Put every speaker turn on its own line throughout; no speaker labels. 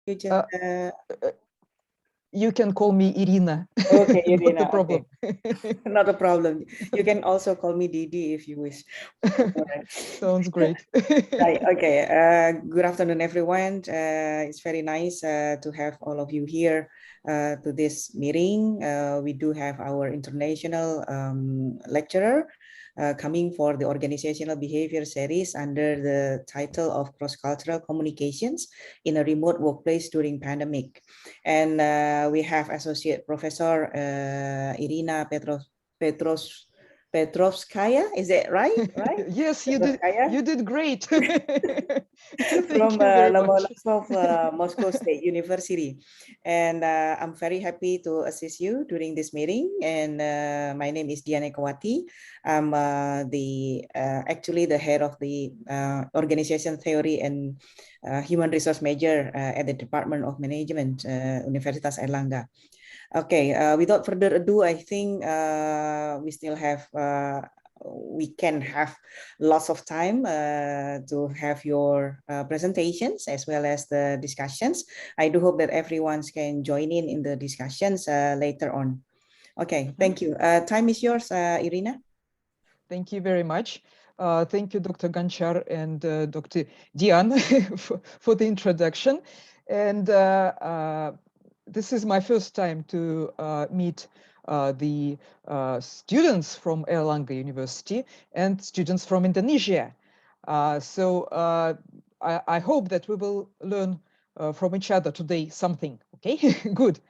You just
Uh, you can call me Irina.
okay,
Not a
Irina.
problem.
Okay, not a problem. You can also call me Didi if you wish. All right.
Sounds great.
Right. Okay. Good afternoon, everyone. It's very nice to have all of you here to this meeting. We do have our international lecturer coming for the organizational behavior series under the title of cross-cultural communications in a remote workplace during pandemic. And we have Associate Professor Irina Petrovskaya. Is that right? Right?
Yes, you did.
Petrovskaya?
You did great. Thank
From
you very much.
Lomonosov Moscow State University. And I'm very happy to assist you during this meeting. And my name is Diana Kawati. I'm actually the head of the organization theory and human resource major at the Department of Management, Universitas Airlangga. Okay, without further ado, I think we can have lots of time to have your presentations as well as the discussions. I do hope that everyone can join in the discussions later on. Okay, thank you. Time is yours, Irina.
Thank you very much. Thank you, Dr. Ganchar and Dr. Dian for the introduction. And this is my first time to meet the students from Airlangga University and students from Indonesia. So I hope that we will learn from each other today something, okay? Good.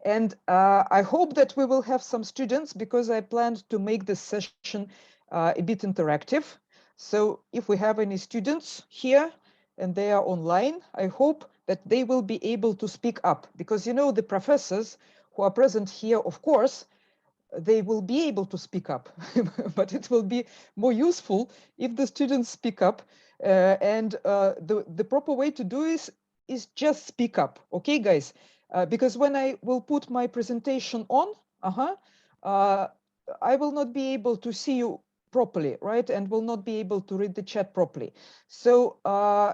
And I hope that we will have some students because I planned to make this session a bit interactive. So if we have any students here and they are online, I hope that they will be able to speak up because, you know, the professors who are present here, of course, they will be able to speak up, but it will be more useful if the students speak up. The proper way to do is just speak up, okay, guys? Because when I will put my presentation on, I will not be able to see you properly, right? And will not be able to read the chat properly. So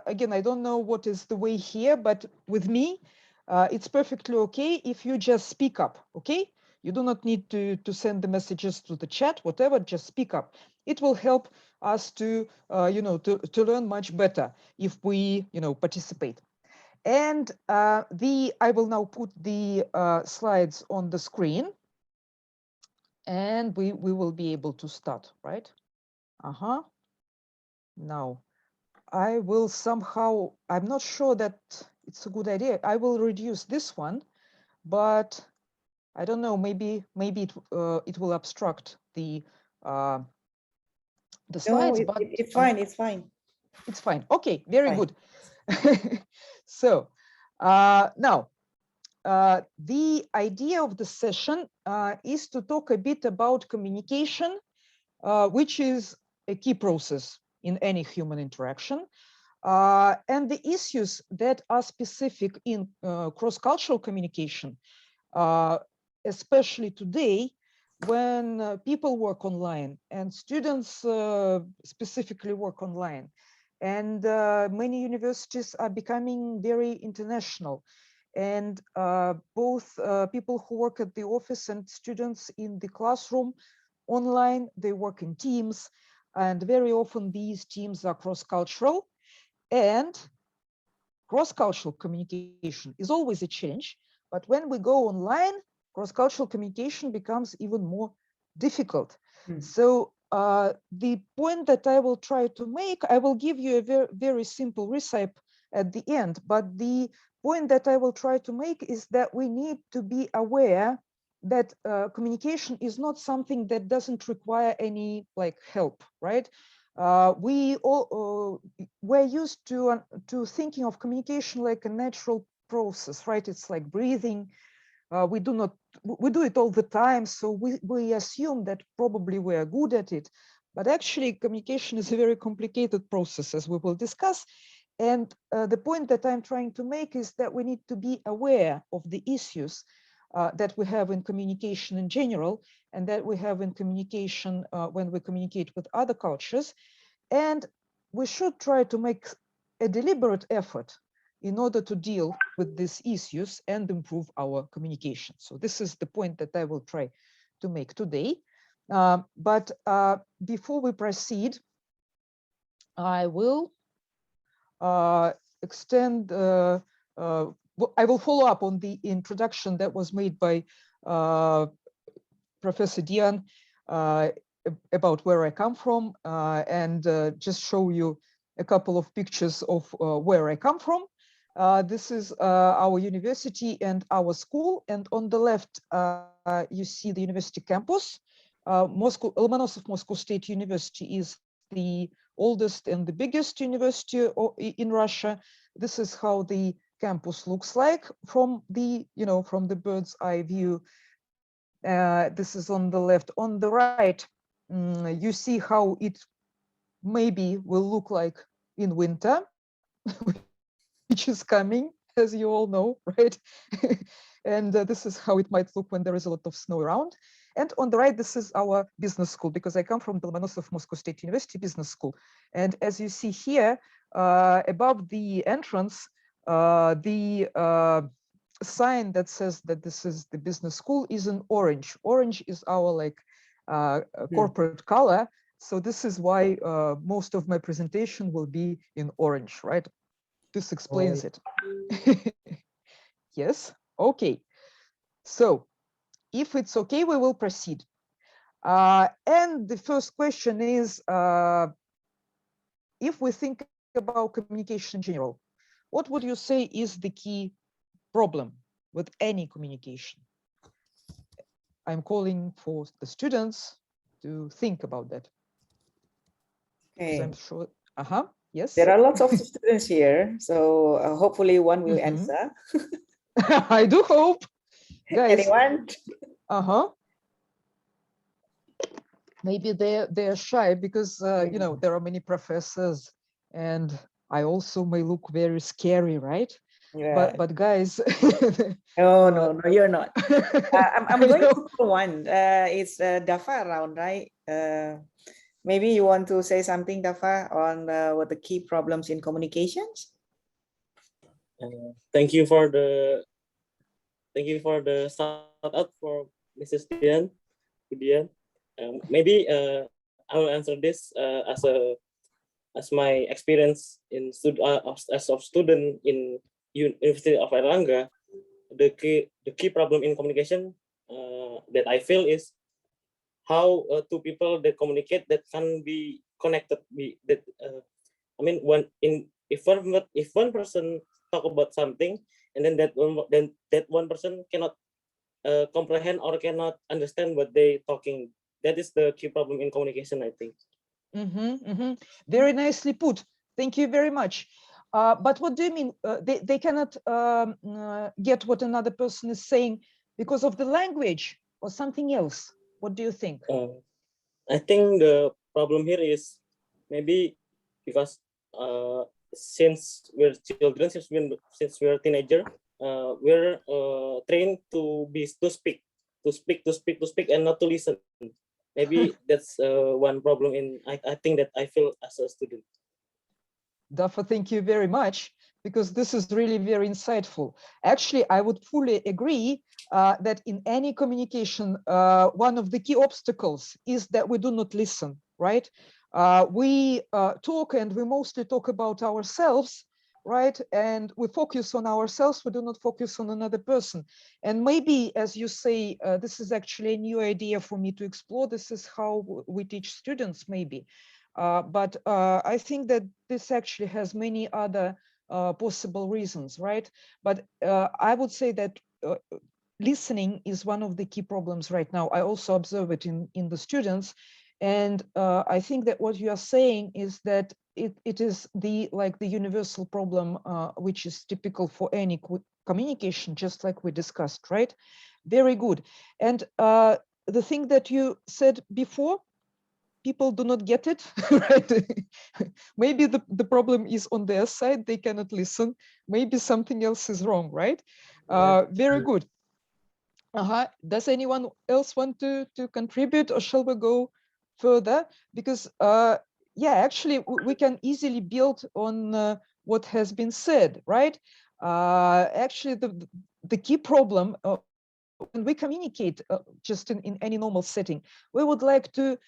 again, I don't know what is the way here, but with me, it's perfectly okay if you just speak up, okay? You do not need to send the messages to the chat, whatever, just speak up. It will help us to, to learn much better if we, participate. And I will now put the slides on the screen and we will be able to start, right? Now, I will somehow, I'm not sure that it's a good idea. I will reduce this one, but I don't know, maybe it will obstruct the slides,
No,
but
it's fine. It's fine.
It's fine. Okay, very
Fine.
good. So now, the idea of the session is to talk a bit about communication, which is a key process in any human interaction, and the issues that are specific in cross-cultural communication, especially today when people work online and students specifically work online. And many universities are becoming very international. And both people who work at the office and students in the classroom online, they work in teams. And very often these teams are cross-cultural. And cross-cultural communication is always a challenge. But when we go online, cross-cultural communication becomes even more difficult. So the point that I will try to make, I will give you a very, very simple recipe at the end. But the point that I will try to make is that we need to be aware that communication is not something that doesn't require any help, right? We're used to thinking of communication like a natural process, right? It's like breathing. We do it all the time, so we assume that probably we are good at it, but actually communication is a very complicated process, as we will discuss. And the point that I'm trying to make is that we need to be aware of the issues that we have in communication in general, and that we have in communication when we communicate with other cultures. And we should try to make a deliberate effort in order to deal with these issues and improve our communication. So this is the point that I will try to make today. But before we proceed, I will extend, I will follow up on the introduction that was made by Professor Dian about where I come from, and just show you a couple of pictures of where I come from. This is our university and our school, and on the left you see the university campus. Moscow, Lomonosov Moscow State University is the oldest and the biggest university in Russia. This is how the campus looks like from the, from the bird's eye view. This is on the left. On the right, you see how it maybe will look like in winter, which is coming, as you all know, right? And this is how it might look when there is a lot of snow around. And on the right, this is our business school, because I come from the Lomonosov Moscow State University Business School. And as you see here, above the entrance, the sign that says that this is the business school is in orange. Orange is our corporate color. So this is why most of my presentation will be in orange, right? This explains it. Yes, okay. So if it's okay, we will proceed. And the first question is, if we think about communication in general, what would you say is the key problem with any communication? I'm calling for the students to think about that.
Okay.
I'm sure. Yes.
There are lots of students here, so hopefully one will answer.
I do hope, guys.
Anyone?
Maybe they're shy because there are many professors, and I also may look very scary, right?
Yeah.
But guys.
No, you're not. I'm going to call one. It's Dafa around, right? Maybe you want to say something, Dafa, on what the key problems in communications?
Thank you for the shout out for Mrs. Dian. Maybe I will answer this as my experience in as a student in University of Airlangga. The key problem in communication that I feel is how two people that communicate that can be connected. If one person talk about something and then that one person cannot comprehend or cannot understand what they talking, that is the key problem in communication, I think.
Very nicely put. Thank you very much. But what do you mean? They cannot get what another person is saying because of the language or something else? What do you think?
I think the problem here is maybe because since we're children, since we're teenager, we're trained to speak and not to listen. Maybe that's one problem I think that I feel as a student.
Dafa, thank you very much, because this is really very insightful. Actually, I would fully agree that in any communication, one of the key obstacles is that we do not listen, right? We talk, and we mostly talk about ourselves, right? And we focus on ourselves, we do not focus on another person. And maybe, as you say, this is actually a new idea for me to explore. This is how we teach students, maybe. But I think that this actually has many other possible reasons, right? But I would say that listening is one of the key problems right now. I also observe it in the students. And I think that what you are saying is that it is the universal problem, which is typical for any communication, just like we discussed, right? Very good. And the thing that you said before, people do not get it, right? Maybe the problem is on their side, they cannot listen. Maybe something else is wrong, right? Very good. Does anyone else want to contribute, or shall we go further? Because yeah, actually we can easily build on what has been said, right? Actually, the key problem when we communicate just in any normal setting, we would like to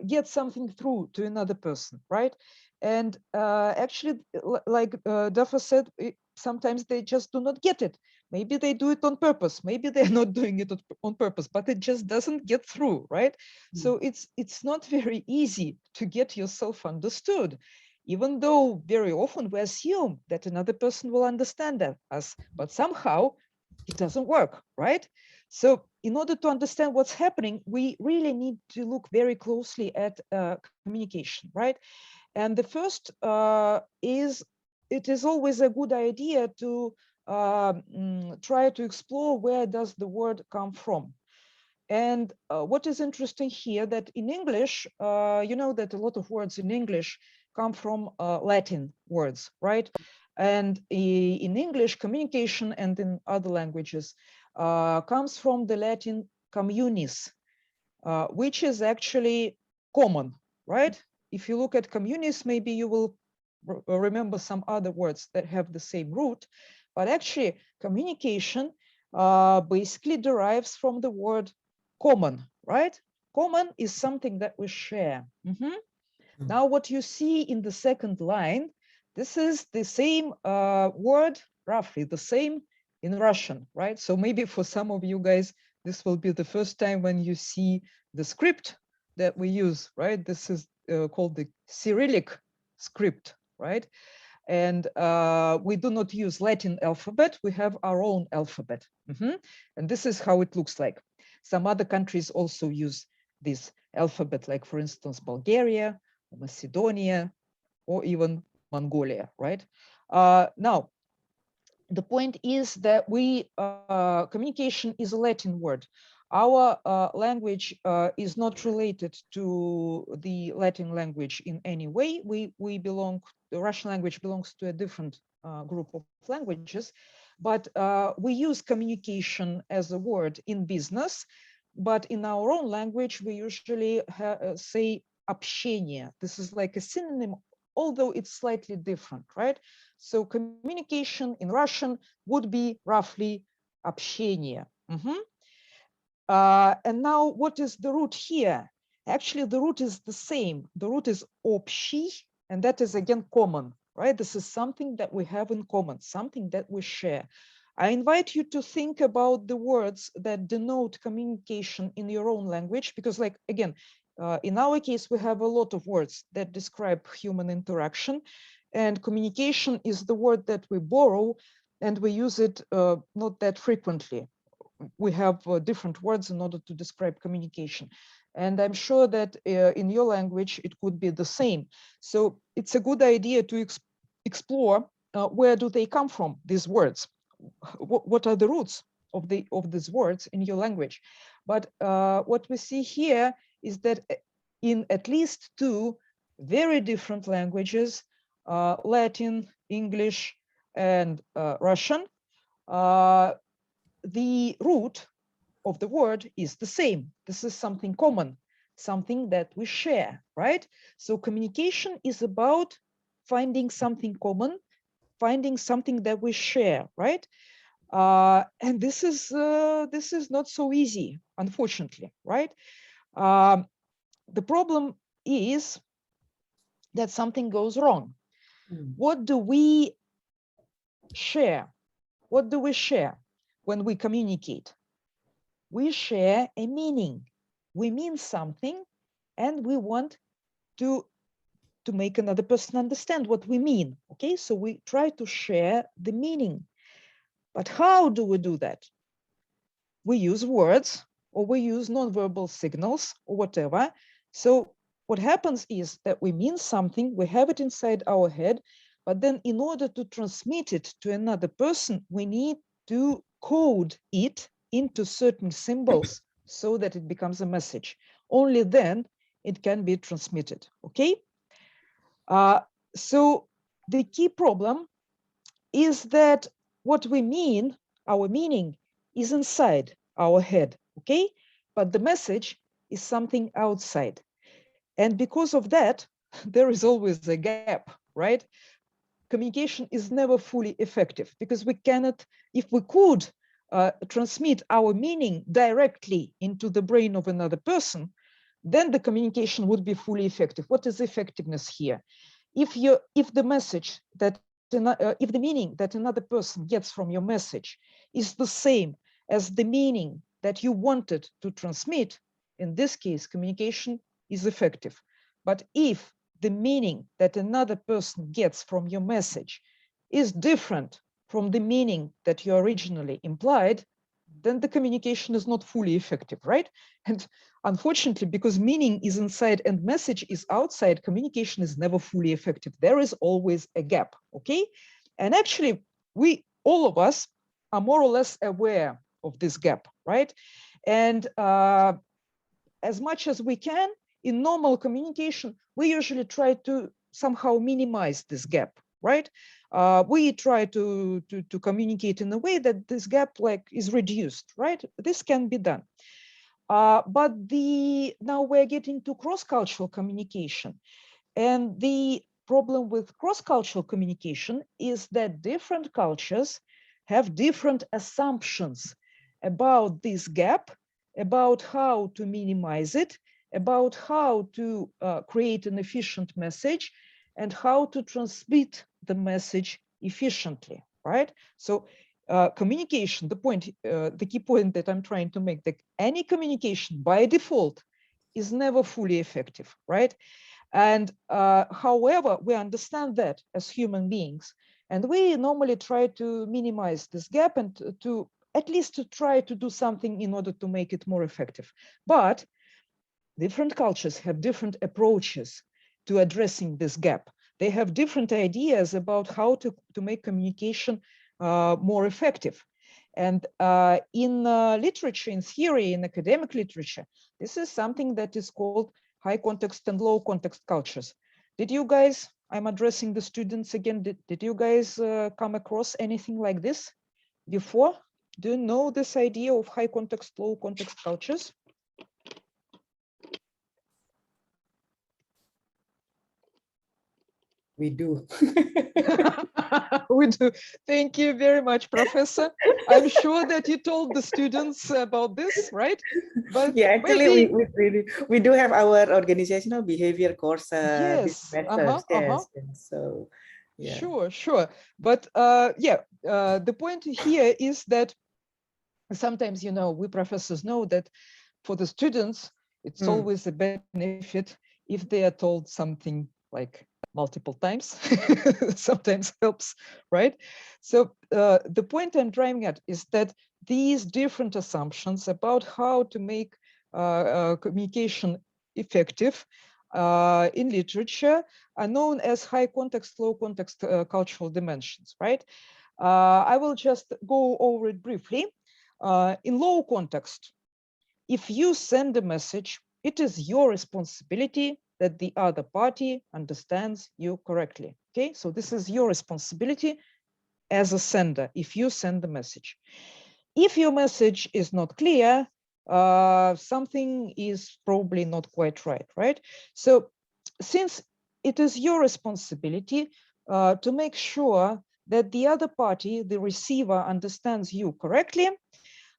get something through to another person, right? And actually, like Dafa said, sometimes they just do not get it. Maybe they do it on purpose. Maybe they're not doing it on purpose, but it just doesn't get through, right? So it's not very easy to get yourself understood, even though very often we assume that another person will understand us, but somehow it doesn't work, right? So in order to understand what's happening, we really need to look very closely at communication, right? And the first is, it is always a good idea to try to explore where does the word come from. And what is interesting here, that in English, you know that a lot of words in English come from Latin words, right? And in English, communication, and in other languages, comes from the Latin communis, which is actually common, right? If you look at communis, maybe you will remember some other words that have the same root, but actually communication basically derives from the word common, right? Common is something that we share. Now, what you see in the second line, this is the same word, roughly the same in Russian, right? So maybe for some of you guys, this will be the first time when you see the script that we use, right? This is called the Cyrillic script, right? And we do not use Latin alphabet, we have our own alphabet. And this is how it looks like. Some other countries also use this alphabet, like for instance, Bulgaria, Macedonia, or even Mongolia, right? Now, the point is that communication is a Latin word. Our language is not related to the Latin language in any way. The Russian language belongs to a different group of languages, but we use communication as a word in business, but in our own language, we usually say общение. This is like a synonym, although it's slightly different, right? So communication in Russian would be roughly общение. And now what is the root here? Actually, the root is the same. The root is общий, and that is again common, right? This is something that we have in common, something that we share. I invite you to think about the words that denote communication in your own language, because like, again, in our case, we have a lot of words that describe human interaction, and communication is the word that we borrow, and we use it not that frequently. We have different words in order to describe communication. And I'm sure that in your language, it could be the same. So it's a good idea to explore where do they come from, these words? What are the roots of these words in your language? But what we see here is that in at least two very different languages, Latin, English, and Russian, the root of the word is the same. This is something common, something that we share, right? So communication is about finding something common, finding something that we share, right? And this is not so easy, unfortunately, right? The problem is that something goes wrong. What do we share? What do we share when we communicate? We share a meaning. We mean something, and we want to make another person understand what we mean. Okay, so we try to share the meaning. But how do we do that? We use words, or we use nonverbal signals, or whatever. So what happens is that we mean something, we have it inside our head, but then in order to transmit it to another person, we need to code it into certain symbols so that it becomes a message. Only then it can be transmitted, okay? So the key problem is that what we mean, our meaning, is inside our head, okay? But the message is something outside. And because of that, there is always a gap, right? communication is never fully effective, because we cannot, if we could transmit our meaning directly into the brain of another person, then the communication would be fully effective. What is effectiveness here? If the message that if the meaning that another person gets from your message is the same as the meaning that you wanted to transmit, in this case, communication is effective. But if the meaning that another person gets from your message is different from the meaning that you originally implied, then the communication is not fully effective, right? And unfortunately, because meaning is inside and message is outside, communication is never fully effective. There is always a gap, okay? And actually, all of us are more or less aware of this gap, right? And as much as we can, in normal communication, we usually try to somehow minimize this gap, right? We try to communicate in a way that this gap is reduced, right? This can be done. But now we're getting to cross-cultural communication. And the problem with cross-cultural communication is that different cultures have different assumptions about this gap, about how to minimize it, about how to create an efficient message, and how to transmit the message efficiently, right? So communication, the key point that I'm trying to make, that any communication by default is never fully effective, right? And however, we understand that as human beings, and we normally try to minimize this gap and to at least to try to do something in order to make it more effective. But different cultures have different approaches to addressing this gap. They have different ideas about how to make communication more effective. And in literature, in theory, in academic literature, this is something that is called high context and low context cultures. Did you guys, I'm addressing the students again, did you guys come across anything like this before? Do you know this idea of high context, low context cultures?
We do.
We do. Thank you very much, Professor. I'm sure that you told the students about this, right? But
yeah, actually,
maybe...
we do have our organizational behavior course this
Yes.
semester. Yes. So, yeah.
Sure. But the point here is that sometimes, we professors know that for the students, it's always a benefit if they are told something like multiple times. Sometimes helps, right? So the point I'm driving at is that these different assumptions about how to make communication effective in literature are known as high context, low context cultural dimensions, right? I will just go over it briefly. In low context, if you send a message, it is your responsibility that the other party understands you correctly. Okay, so this is your responsibility as a sender if you send the message. If your message is not clear, something is probably not quite right? So since it is your responsibility to make sure that the other party, the receiver, understands you correctly,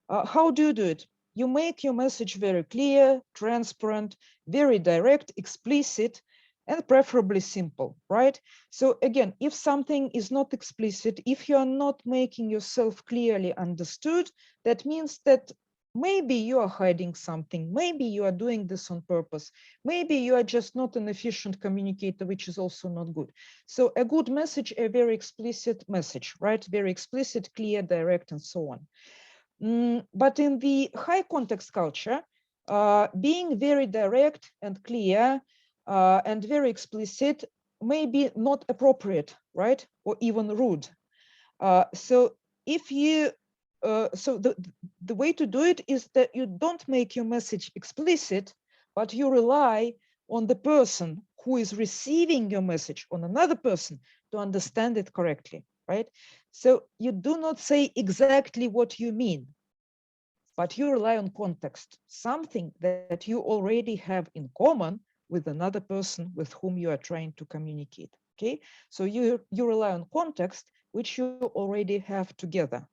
how do you do it? You make your message very clear, transparent, very direct, explicit, and preferably simple, right? So again, if something is not explicit, if you are not making yourself clearly understood, that means that maybe you are hiding something, maybe you are doing this on purpose, maybe you are just not an efficient communicator, which is also not good. So a good message, a very explicit message, right? Very explicit, clear, direct, and so on. But in the high context culture, being very direct and clear and very explicit may be not appropriate, right? Or even rude. So if you, so the way to do it is that you don't make your message explicit, but you rely on the person who is receiving your message, on another person, to understand it correctly, right? So you do not say exactly what you mean, but you rely on context, something that you already have in common with another person with whom you are trying to communicate. Okay, so you rely on context, which you already have together,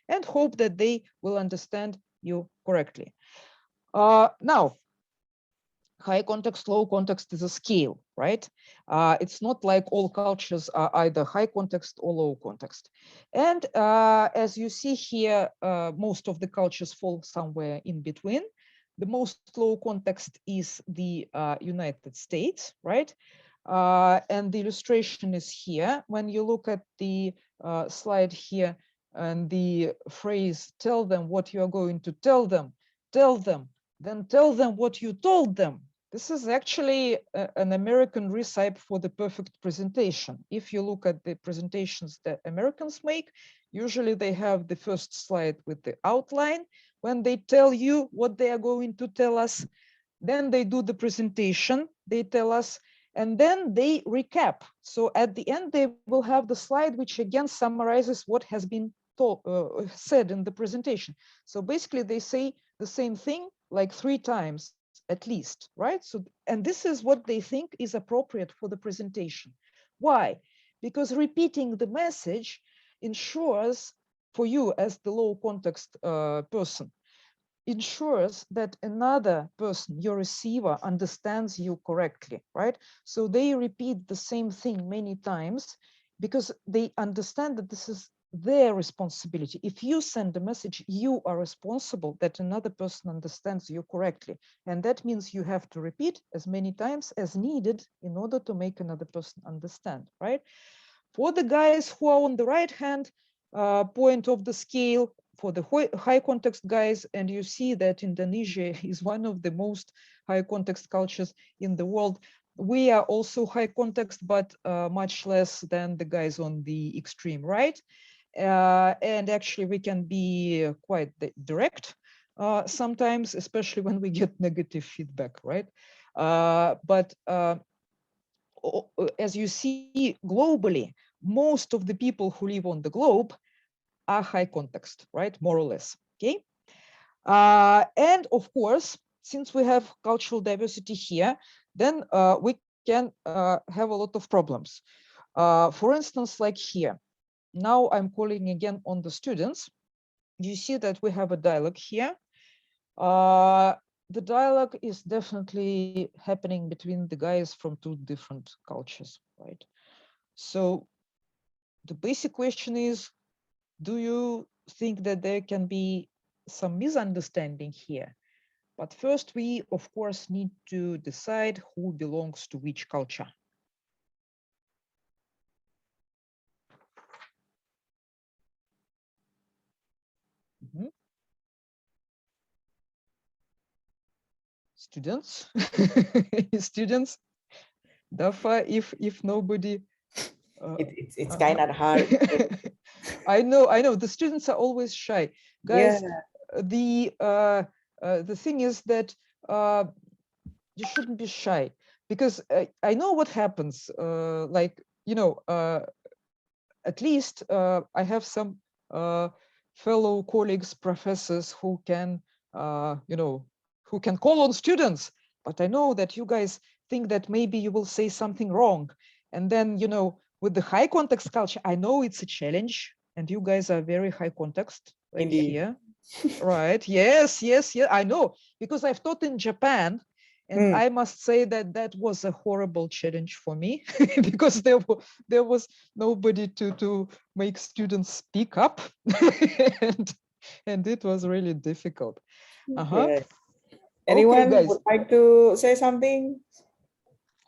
and hope that they will understand you correctly. Now, high context, low context is a scale, right? It's not like all cultures are either high context or low context. And as you see here, most of the cultures fall somewhere in between. The most low context is the United States, right? And the illustration is here. When you look at the slide here and the phrase, tell them what you are going to tell them, then tell them what you told them. This is actually an American recipe for the perfect presentation. If you look at the presentations that Americans make, usually they have the first slide with the outline. When they tell you what they are going to tell us, then they do the presentation, they tell us, and then they recap. So at the end, they will have the slide, which again summarizes what has been said in the presentation. So basically they say the same thing like 3 times at least, right? So, and this is what they think is appropriate for the presentation. Why? Because repeating the message ensures for you as the low context person, ensures that another person, your receiver, understands you correctly, right? So they repeat the same thing many times because they understand that this is their responsibility. If you send a message, you are responsible that another person understands you correctly. And that means you have to repeat as many times as needed in order to make another person understand, right? For the guys who are on the right hand point of the scale, for the high context guys, and you see that Indonesia is one of the most high context cultures in the world. We are also high context, but much less than the guys on the extreme right. And actually we can be quite direct sometimes, especially when we get negative feedback, right? But as you see globally, most of the people who live on the globe are high context, right? More or less, okay? And of course, since we have cultural diversity here, then we can have a lot of problems. For instance, like here, now I'm calling again on the students. You see that we have a dialogue here. The dialogue is definitely happening between the guys from 2 different cultures, right? So the basic question is, do you think that there can be some misunderstanding here? But first, we, of course, need to decide who belongs to which culture. Students, students, Dafa, if nobody.
It's kind of hard.
I know. The students are always shy, guys.
Yeah.
The thing is that you shouldn't be shy, because I know what happens. Like, you know, at least I have some fellow colleagues, professors who can, you know, who can call on students. But I know that you guys think that maybe you will say something wrong. And then, you know, with the high context culture, I know it's a challenge, and you guys are very high context, like
Indeed.
here. Right. Yes, I know, because I've taught in Japan, and I must say that that was a horrible challenge for me because there was nobody to make students speak up, and it was really difficult.
Yeah. Anyone
guys.
would like to say something?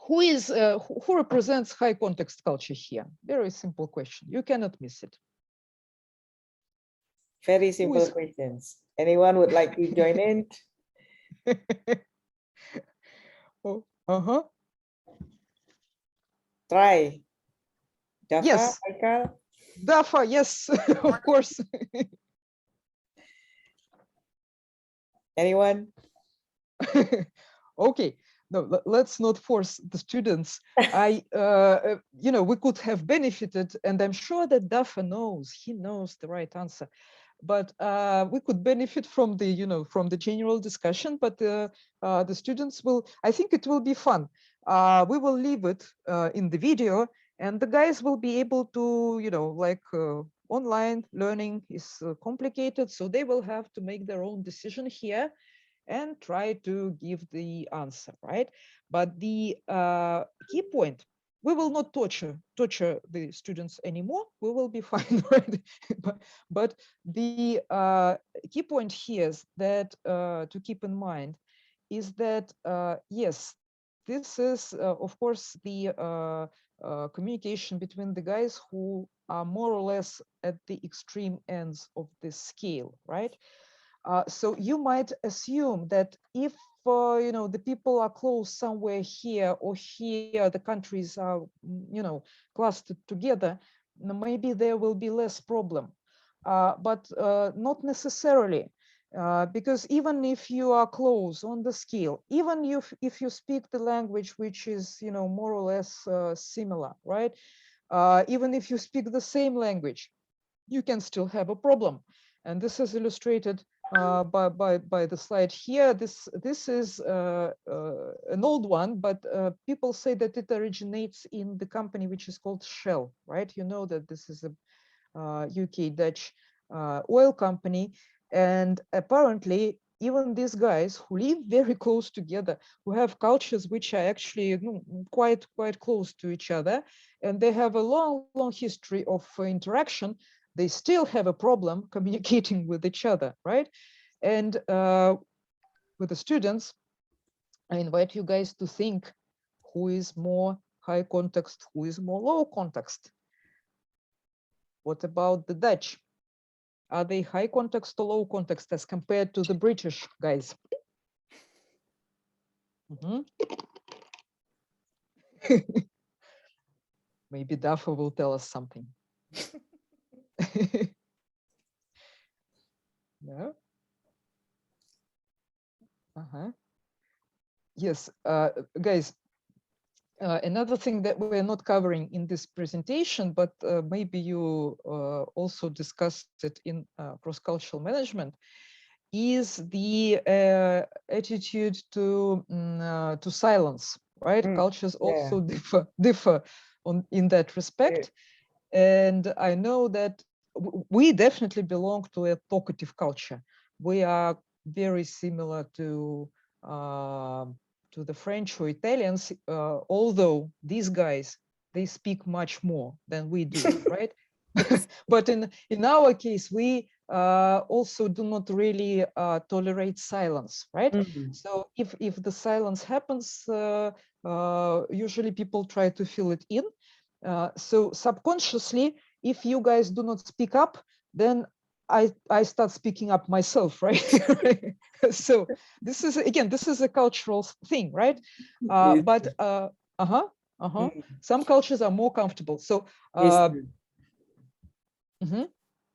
Who represents high context culture here? Very simple question. You cannot miss it.
Very simple questions. Anyone would like to join in?
Oh,
Try. Dafa,
yes.
Michael?
Dafa, yes, of course.
Anyone?
Okay. No, let's not force the students. You know, we could have benefited, and I'm sure that Dafa knows. He knows the right answer. but we could benefit from the, from the general discussion, but the students will, I think it will be fun. We will leave it in the video, and the guys will be able to, like online learning is complicated, so they will have to make their own decision here and try to give the answer, right? But the key point, we will not torture the students anymore. We will be fine, right? but the key point here is that to keep in mind is that yes, this is of course the communication between the guys who are more or less at the extreme ends of this scale, right? So you might assume that if the people are close somewhere here or here, the countries are clustered together, maybe there will be less problem, but not necessarily. Because even if you are close on the scale, even if you speak the language which is more or less similar, right? Even if you speak the same language, you can still have a problem. And this is illustrated by the slide here. This is an old one, but people say that it originates in the company which is called Shell, right? You know that this is a UK Dutch oil company, and apparently even these guys who live very close together, who have cultures which are actually quite close to each other, and they have a long history of interaction, they still have a problem communicating with each other, right? And with the students, I invite you guys to think who is more high context, who is more low context. What about the Dutch? Are they high context or low context as compared to the British guys? Maybe Dafa will tell us something. No? Yes, guys, another thing that we're not covering in this presentation, but maybe you also discussed it in cross-cultural management, is the attitude to silence, right? Cultures also differ in that respect. And I know that we definitely belong to a talkative culture. We are very similar to the French or Italians, although these guys, they speak much more than we do, right? But in our case, we also do not really tolerate silence, right? So if the silence happens, usually people try to fill it in. So subconsciously, if you guys do not speak up, then I start speaking up myself, right? So this is, again, this is a cultural thing, right? But some cultures are more comfortable. So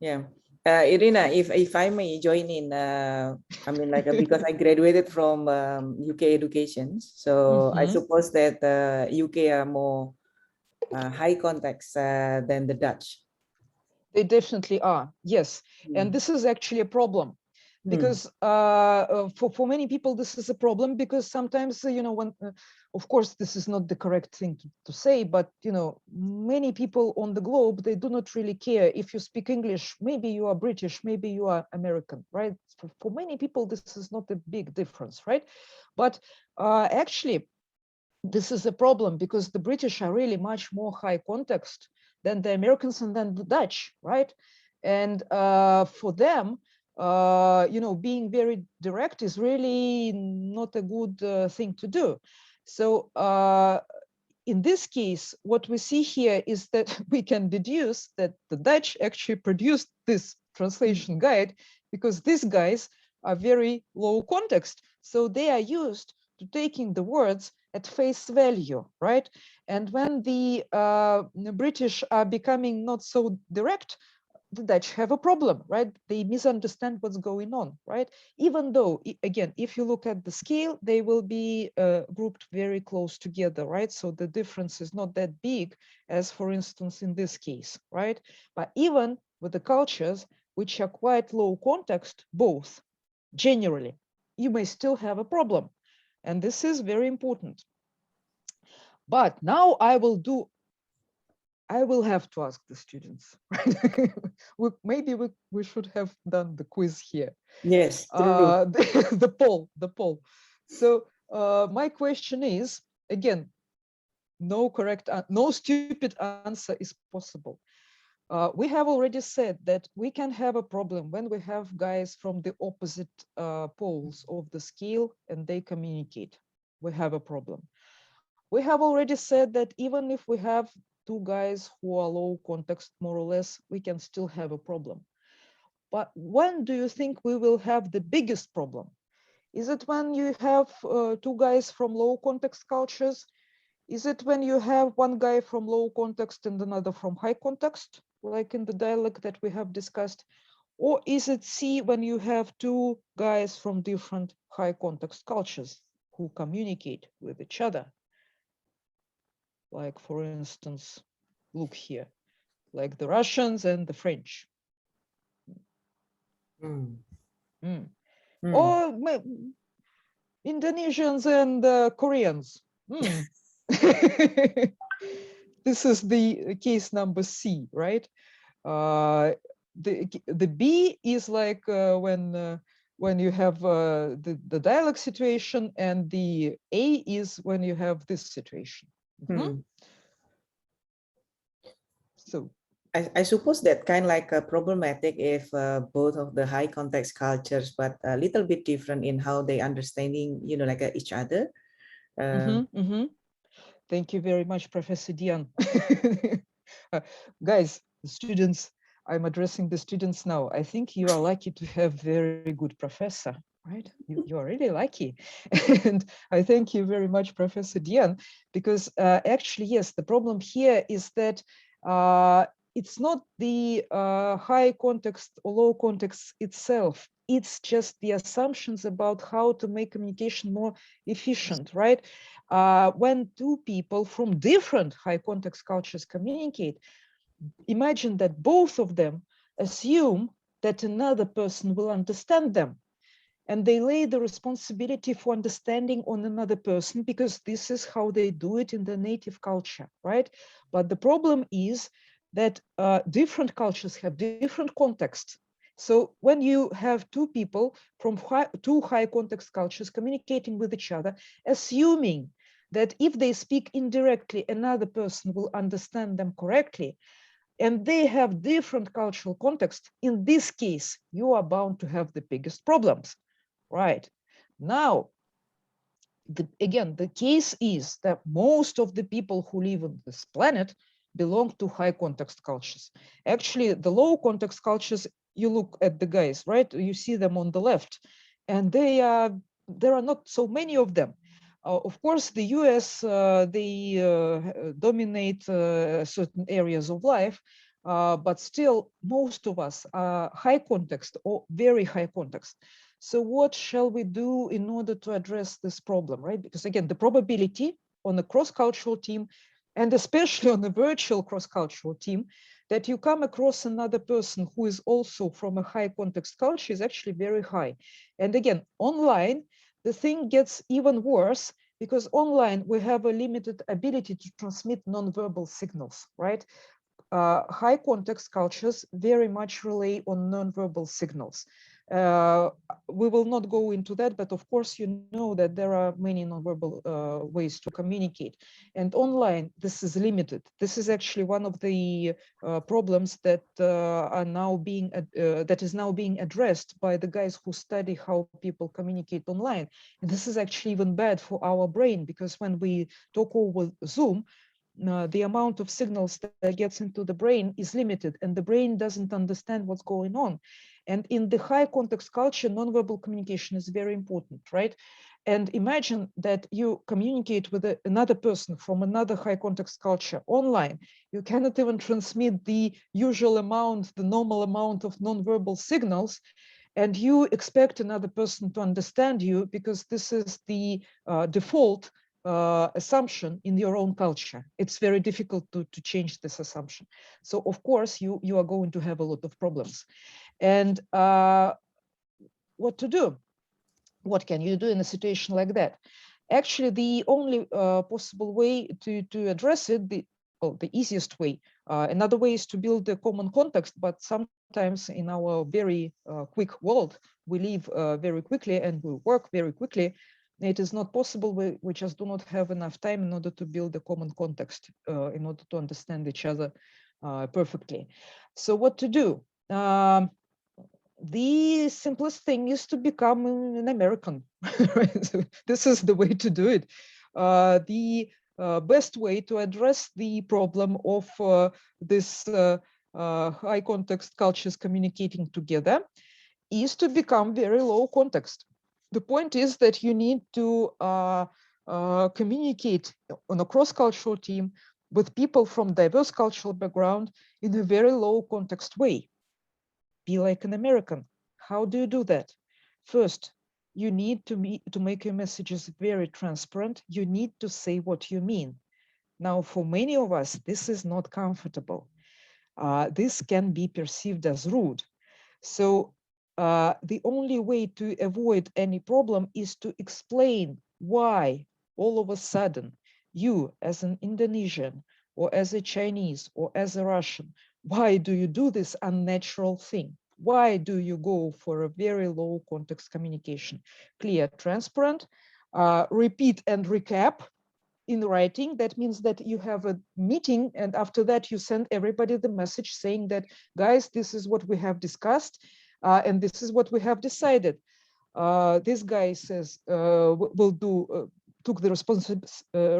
yeah. Irina, if I may join in, I mean, like, because I graduated from UK education, so I suppose that UK are more high context than the Dutch.
They definitely are, yes. And this is actually a problem, because for many people this is a problem, because sometimes when of course this is not the correct thing to say, but many people on the globe, they do not really care if you speak English. Maybe you are British, maybe you are American, right? For many people this is not a big difference, right? But actually this is a problem, because the British are really much more high context than the Americans and then the Dutch, right? And for them, being very direct is really not a good thing to do. So in this case, what we see here is that we can deduce that the Dutch actually produced this translation guide because these guys are very low context. So they are used to taking the words at face value, right? And when the British are becoming not so direct, the Dutch have a problem, right? They misunderstand what's going on, right? Even though, again, if you look at the scale, they will be grouped very close together, right? So the difference is not that big as, for instance, in this case, right? But even with the cultures, which are quite low context, both, generally, you may still have a problem. And this is very important. But now I will have to ask the students. Maybe we should have done the quiz here.
Yes, true.
The poll. So my question is, again, no stupid answer is possible. We have already said that we can have a problem when we have guys from the opposite poles of the scale and they communicate. We have a problem. We have already said that even if we have two guys who are low context, more or less, we can still have a problem. But when do you think we will have the biggest problem? Is it when you have two guys from low context cultures? Is it when you have one guy from low context and another from high context, like in the dialogue that we have discussed? Or is it C, when you have two guys from different high context cultures who communicate with each other? Like, for instance, look here, like the Russians and the French. Or Indonesians and Koreans. This is the case number C, right? The B is like when you have the dialogue situation, and the A is when you have this situation. So
I suppose that kind of like problematic if both of the high context cultures, but a little bit different in how they understanding, like each other.
Thank you very much, Professor Dian. Guys, students, I'm addressing the students now. I think you are lucky to have very good professor, right? You are really lucky. And I thank you very much, Professor Dian, because actually, yes, the problem here is that it's not the high context or low context itself. It's just the assumptions about how to make communication more efficient, right? When two people from different high context cultures communicate, imagine that both of them assume that another person will understand them. And they lay the responsibility for understanding on another person because this is how they do it in their native culture, right? But the problem is that different cultures have different contexts. So when you have two people from two high context cultures communicating with each other, assuming that if they speak indirectly, another person will understand them correctly, and they have different cultural context, in this case, you are bound to have the biggest problems, right? Now, again, the case is that most of the people who live on this planet belong to high context cultures. Actually, the low context cultures, you look at the guys, right? You see them on the left, and there are not so many of them. Of course, the US, they dominate certain areas of life, but still most of us are high context or very high context. So what shall we do in order to address this problem, right? Because again, the probability on a cross-cultural team, and especially on a virtual cross-cultural team, that you come across another person who is also from a high context culture is actually very high. And again, online, the thing gets even worse because online we have a limited ability to transmit nonverbal signals, right? High context cultures very much rely on nonverbal signals. We will not go into that, but of course, you know that there are many nonverbal ways to communicate. And online, this is limited. This is actually one of the problems that that is now being addressed by the guys who study how people communicate online. And this is actually even bad for our brain, because when we talk over Zoom, the amount of signals that gets into the brain is limited, and the brain doesn't understand what's going on. And in the high context culture, nonverbal communication is very important, right? And imagine that you communicate with another person from another high context culture online. You cannot even transmit the usual amount, the normal amount of nonverbal signals, and you expect another person to understand you because this is the default assumption in your own culture. It's very difficult to change this assumption. So of course you are going to have a lot of problems. And what to do? What can you do in a situation like that? Actually, the only possible way to address it, the easiest way, another way is to build a common context, but sometimes in our very quick world, we live very quickly and we work very quickly. It is not possible. We just do not have enough time in order to build a common context, in order to understand each other perfectly. So what to do? The simplest thing is to become an American. Right? So this is the way to do it. The best way to address the problem of this high context cultures communicating together is to become very low context. The point is that you need to communicate on a cross-cultural team with people from diverse cultural background in a very low context way. Be like an American. How do you do that? First, you need to make your messages very transparent. You need to say what you mean. Now, for many of us, this is not comfortable. This can be perceived as rude. So the only way to avoid any problem is to explain why all of a sudden you, as an Indonesian or as a Chinese or as a Russian, why do you do this unnatural thing? Why do you go for a very low context communication? Clear, transparent, repeat and recap in writing. That means that you have a meeting and after that you send everybody the message saying that, guys, this is what we have discussed and this is what we have decided. This guy says took the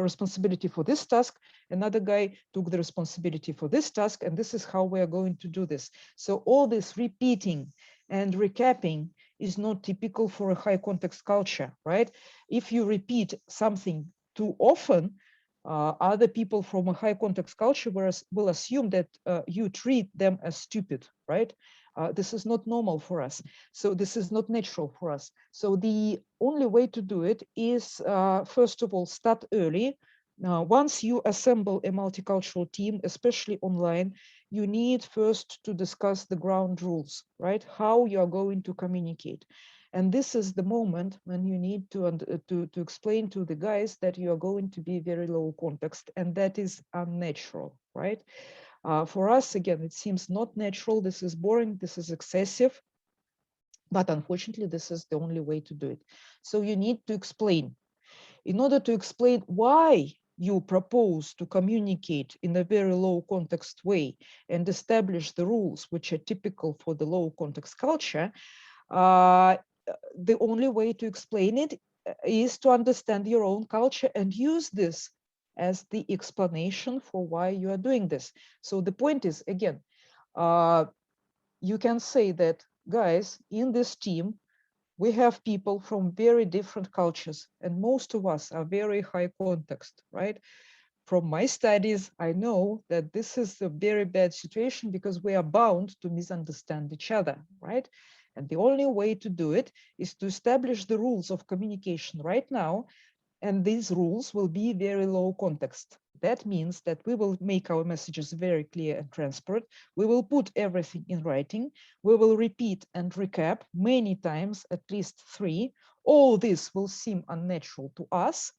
responsibility for this task. Another guy took the responsibility for this task, and this is how we are going to do this. So all this repeating and recapping is not typical for a high context culture, right? If you repeat something too often, other people from a high context culture will assume that you treat them as stupid, right? This is not normal for us. So this is not natural for us. So the only way to do it is, first of all, start early. Once you assemble a multicultural team, especially online, you need first to discuss the ground rules, right? How you are going to communicate. And this is the moment when you need to explain to the guys that you are going to be very low context, and that is unnatural, right? For us, again, it seems not natural. This is boring. This is excessive. But unfortunately, this is the only way to do it. So you need to explain. In order to explain why you propose to communicate in a very low context way and establish the rules which are typical for the low context culture, the only way to explain it is to understand your own culture and use this as the explanation for why you are doing this. So the point is, again, you can say that, guys, in this team, we have people from very different cultures, and most of us are very high context, right? From my studies, I know that this is a very bad situation because we are bound to misunderstand each other, right? And the only way to do it is to establish the rules of communication right now. And these rules will be very low context. That means that we will make our messages very clear and transparent. We will put everything in writing. We will repeat and recap many times, at least 3. All this will seem unnatural to us,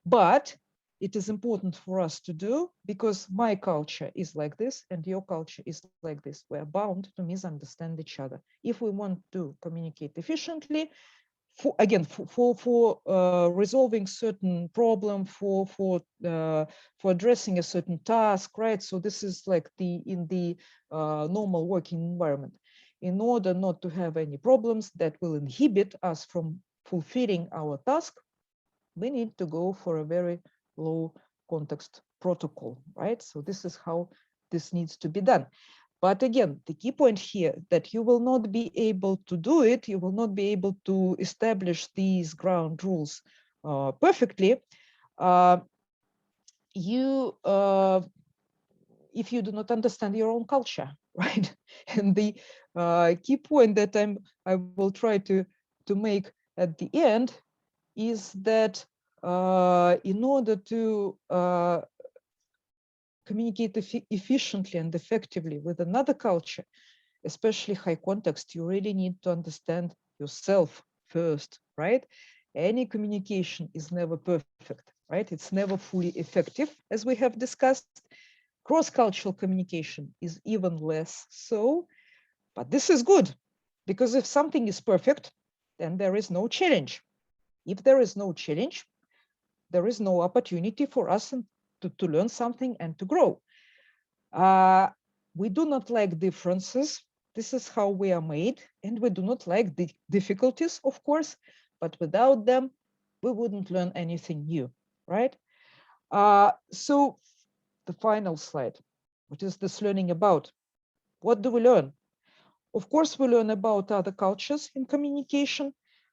but it is important for us to do because my culture is like this and your culture is like this. We're bound to misunderstand each other. If we want to communicate efficiently, for resolving certain problem, for addressing a certain task, right? So this is like in the normal working environment. In order not to have any problems that will inhibit us from fulfilling our task, we need to go for a very low context protocol, right? So this is how this needs to be done. But again, the key point here that you will not be able to do it, you will not be able to establish these ground rules perfectly. If you do not understand your own culture, right? And the key point that I will try to make at the end is that in order to communicate efficiently and effectively with another culture, especially high context, you really need to understand yourself first, right? Any communication is never perfect, right? It's never fully effective, as we have discussed. Cross-cultural communication is even less so, but this is good, because if something is perfect, then there is no challenge. If there is no challenge, there is no opportunity for us to learn something and to grow. We do not like differences. This is how we are made, and we do not like the difficulties, of course, but without them, we wouldn't learn anything new, right? So the final slide, what is this learning about? What do we learn? Of course, we learn about other cultures in communication,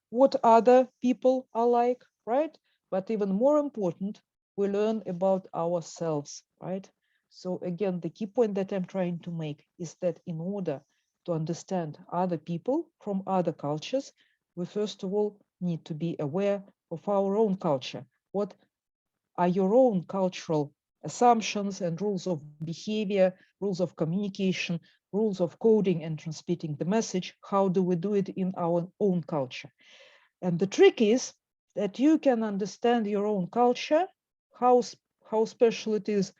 what other people are like, right? But even more important, we learn about ourselves, right? So again, the key point that I'm trying to make is that in order to understand other people from other cultures, we first of all need to be aware of our own culture. What are your own cultural assumptions and rules of behavior, rules of communication, rules of coding and transmitting the message? How do we do it in our own culture? And the trick is that you can understand your own culture, how special it is,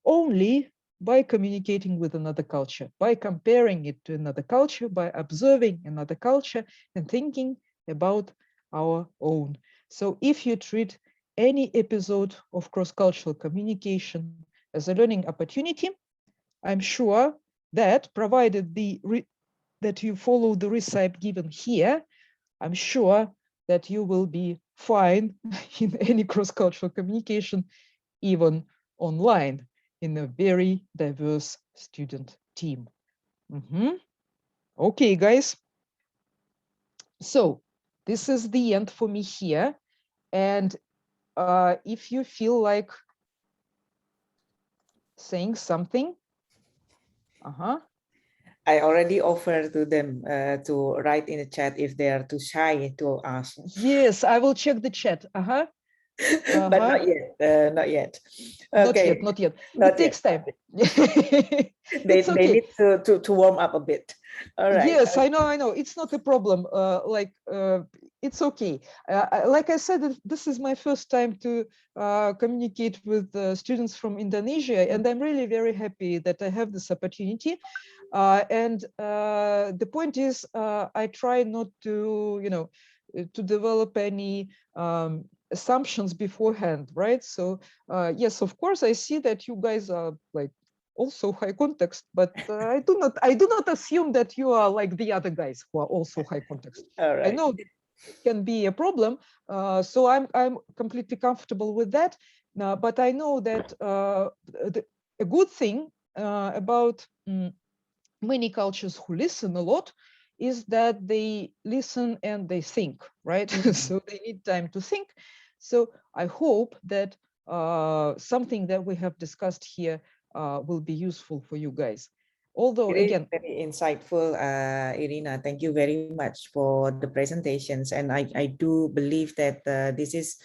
only by communicating with another culture, by comparing it to another culture, by observing another culture and thinking about our own. So if you treat any episode of cross-cultural communication as a learning opportunity, I'm sure that, provided that you follow the recipe given here, I'm sure that you will be fine in any cross-cultural communication, even online, in a very diverse student team. Okay, guys. So this is the end for me here. And if you feel like saying something,
I already offered to them to write in the chat if they are too shy to ask.
Yes, I will check the chat.
But not yet. Not yet. Okay.
Not yet.
Not
It takes
yet.
time.
They
It's okay.
need to warm up a bit. All right.
Yes, I know. It's not a problem. It's okay. Like I said, this is my first time to communicate with students from Indonesia, and I'm really very happy that I have this opportunity. And the point is, I try not to, to develop any assumptions beforehand, right? So yes, of course, I see that you guys are like also high context, but I do not assume that you are like the other guys who are also high context.
All right.
I know that it can be a problem, so I'm completely comfortable with that. But I know that a good thing about many cultures who listen a lot is that they listen and they think, right? So they need time to think. So I hope that something that we have discussed here will be useful for you guys. Although, again,
very insightful, Irina. Thank you very much for the presentations. And I do believe that this is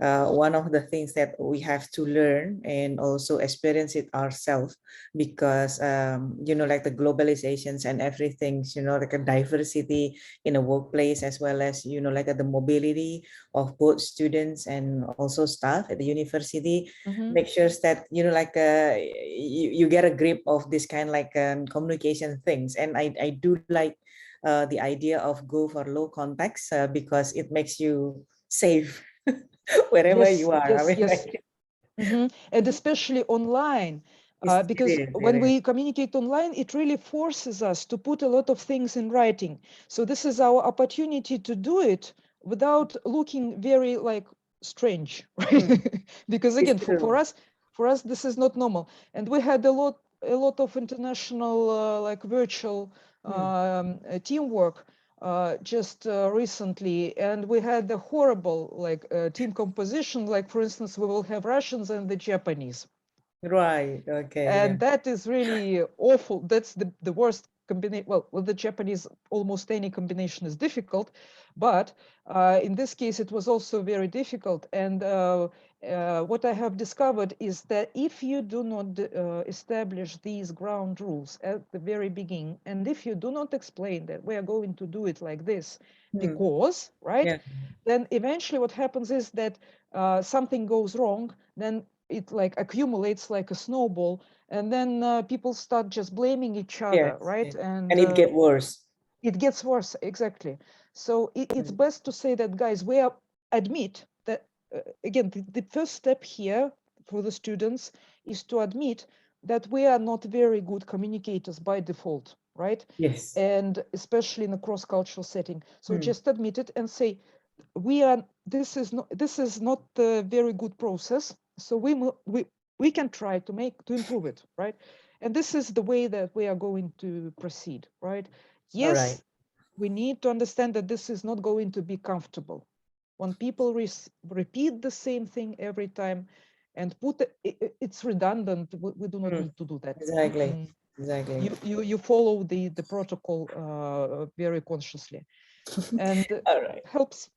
one of the things that we have to learn and also experience it ourselves, because like the globalizations and everything, like a diversity in a workplace, as well as like the mobility of both students and also staff at the university. Make sure that like you get a grip of this kind like communication things. And I do like the idea of go for low context because it makes you safe wherever you are.
Yes. And especially online, because when we communicate online, it really forces us to put a lot of things in writing. So this is our opportunity to do it without looking very like strange, right? Because again, for us, this is not normal. And we had a lot of international like virtual teamwork just recently, and we had a horrible like team composition. Like, for instance, we will have Russians and the Japanese.
Right. Okay.
And that is really awful. That's the worst combination, well, with the Japanese, almost any combination is difficult, but in this case, it was also very difficult. And what I have discovered is that if you do not establish these ground rules at the very beginning, and if you do not explain that we are going to do it like this, because, right,
Yeah.
then eventually what happens is that something goes wrong, then it like accumulates like a snowball, and then people start just blaming each other,
Yes,
right?
yes.
And
And it get worse.
it gets worse, exactly. So it's best to say that, guys, we are admit that again, the first step here for the students is to admit that we are not very good communicators by default, right?
Yes.
And especially in a cross-cultural setting. So just admit it and say, this is not a very good process. So we can try to improve it, right? And this is the way that we are going to proceed, right?
All right.
Yes, we need to understand that this is not going to be comfortable. When people repeat the same thing every time and it's redundant, we do not need to do that.
Exactly. Exactly.
You follow the protocol very consciously, and
All right.
helps.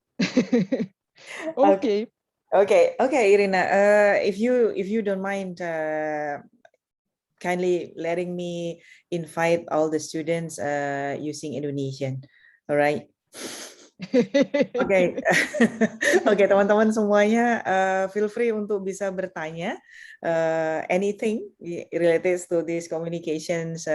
Okay.
Okay.
Okay, Irina. If you don't mind, kindly letting me invite all the students using Indonesian. All right. Oke, oke teman-teman semuanya, feel free untuk bisa bertanya anything related to these communications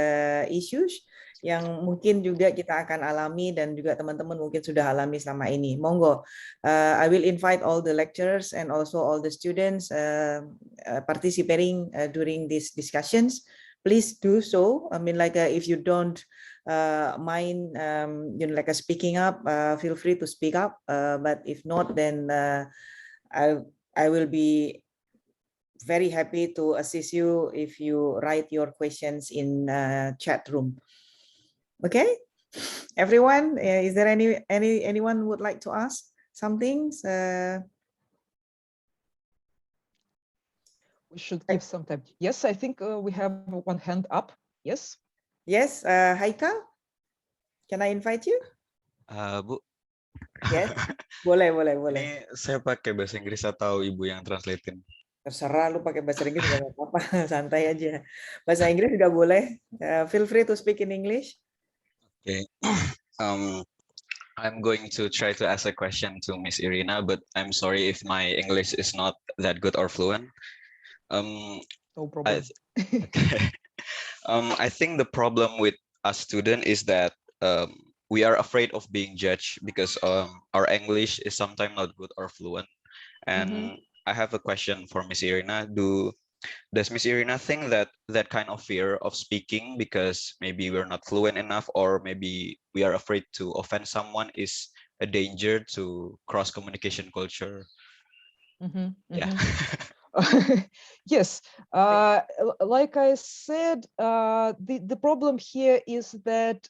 issues yang mungkin juga kita akan alami dan juga teman-teman mungkin sudah alami selama ini. Monggo, I will invite all the lecturers and also all the students participating during these discussions. Please do so. I mean, like if you don't mind like speaking up, feel free to speak up, but if not, then I will be very happy to assist you if you write your questions in chat room. Okay, everyone, is there anyone would like to ask something?
We should give some time. Yes, I think we have one hand up. Yes.
Yes, Haika, can I invite you?
Bu,
Yes, boleh.
ini saya pakai bahasa Inggris atau Ibu yang translatein?
Terserah, lu pakai bahasa Inggris juga nggak apa-apa, santai aja. Bahasa Inggris juga boleh. Feel free to speak in English.
Okay. I'm going to try to ask a question to Miss Irina, but I'm sorry if my English is not that good or fluent.
No problem.
Okay. I think the problem with a student is that we are afraid of being judged because our English is sometimes not good or fluent. And I have a question for Miss Irina. Does Miss Irina think that that kind of fear of speaking because maybe we're not fluent enough or maybe we are afraid to offend someone is a danger to cross communication culture? Yeah.
Yes, like I said, the problem here is that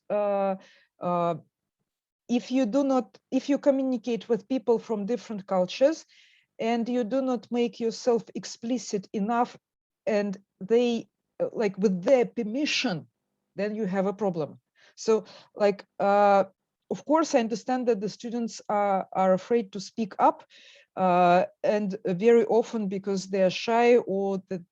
if you communicate with people from different cultures and you do not make yourself explicit enough and they like with their permission, then you have a problem. So like, of course, I understand that the students are afraid to speak up, and very often because they're shy or that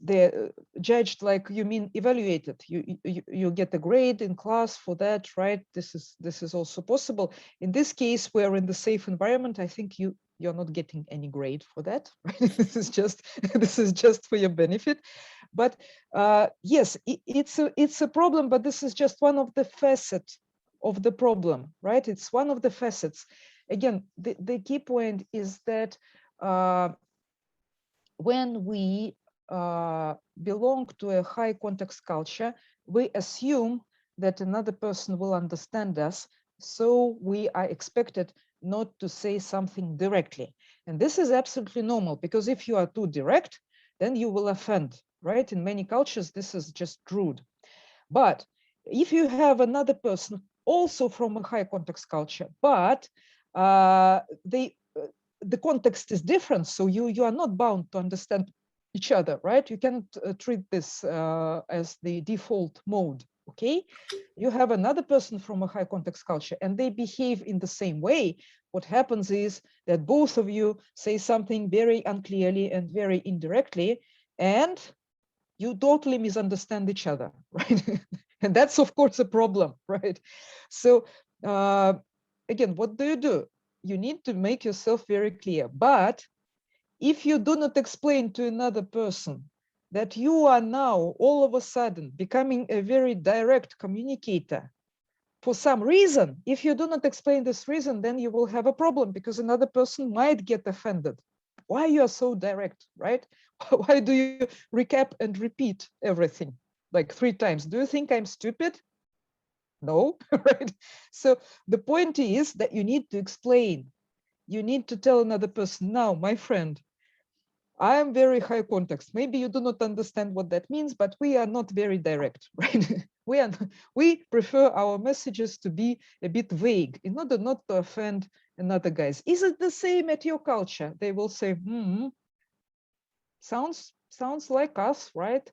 they're judged like, you mean evaluated, you get a grade in class for that, right? This is also possible. In this case, we're in the safe environment. I think you're not getting any grade for that, right? This is just for your benefit. But yes, it's a problem, but this is just one of the facets of the problem, right? It's one of the facets. Again, the key point is that when we belong to a high context culture, we assume that another person will understand us, so we are expected not to say something directly. And this is absolutely normal, because if you are too direct, then you will offend, right? In many cultures, this is just rude. But if you have another person also from a high context culture, but the context is different, so you are not bound to understand each other, right? You cannot treat this as the default mode, okay? You have another person from a high context culture and they behave in the same way. What happens is that both of you say something very unclearly and very indirectly, and you totally misunderstand each other, right? And that's of course a problem, right? So again, what do? You need to make yourself very clear. But if you do not explain to another person that you are now all of a sudden becoming a very direct communicator for some reason, if you do not explain this reason, then you will have a problem because another person might get offended. Why you are so direct, right? Why do you recap and repeat everything like 3 times? Do you think I'm stupid? No, right? So the point is that you need to explain. You need to tell another person, now, my friend, I am very high context. Maybe you do not understand what that means, but we are not very direct, right? We prefer our messages to be a bit vague in order not to offend another guys. Is it the same at your culture? They will say, sounds like us, right?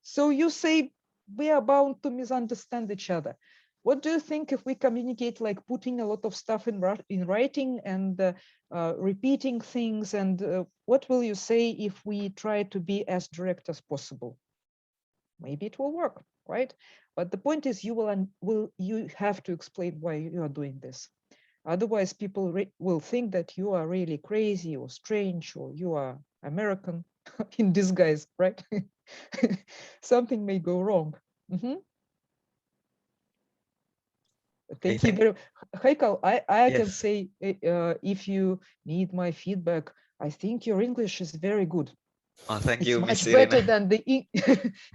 So you say we are bound to misunderstand each other. What do you think if we communicate like putting a lot of stuff in writing and repeating things? And what will you say if we try to be as direct as possible? Maybe it will work, right? But the point is you have to explain why you are doing this. Otherwise, people will think that you are really crazy or strange or you are American in disguise, right? Something may go wrong.
Okay,
Thank you very much. Haikal, I can
yes.
say if you need my feedback, I think your English is very good.
Oh, thank
It's
you, Miss
much better
Irina.
than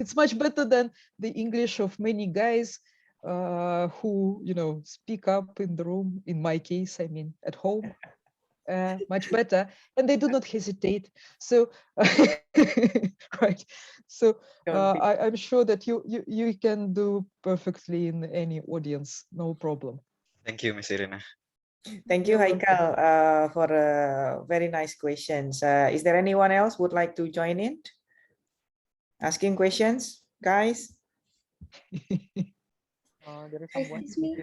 it's much better than the English of many guys who, you know, speak up in the room. In my case, I mean, at home, much better, and they do not hesitate. So, right. So I'm sure that you can do perfectly in any audience, no problem.
Thank you, Miss Irina.
Thank you,
You're welcome.
Haikal, for very nice questions. Is there anyone else would like to join in? Asking questions, guys?
There is someone.
Excuse me.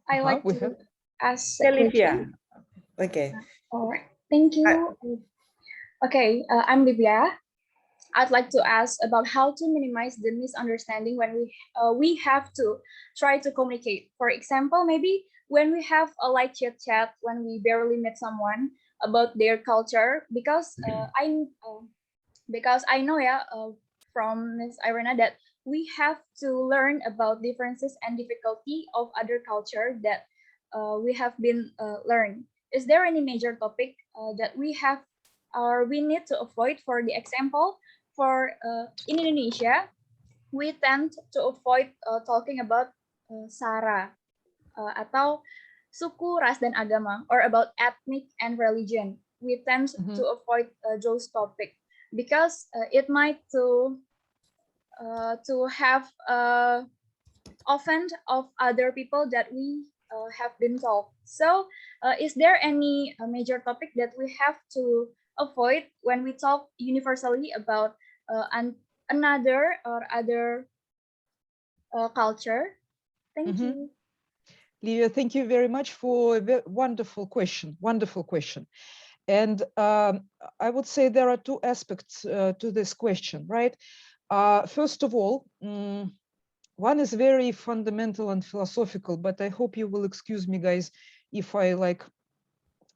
I like
We
to
have.
ask a
Olivia.
question.
Okay.
All right. Thank you. Okay, I'm Livia. I'd like to ask about how to minimize the misunderstanding when we have to try to communicate. For example, maybe when we have a light chat when we barely met someone about their culture, because I know, from Ms. Irena that we have to learn about differences and difficulty of other culture that we have been learned. Is there any major topic that we have or we need to avoid? For the example, for in Indonesia, we tend to avoid talking about sara atau suku, ras, dan agama, or about ethnic and religion. We tend to avoid those topics because it might to have offend of other people that we have been told. So is there any major topic that we have to avoid when we talk universally about another or other culture? Thank you.
Livia, thank you very much for a wonderful question. Wonderful question. And I would say there are 2 aspects to this question, right? First of all, one is very fundamental and philosophical, but I hope you will excuse me, guys, if I like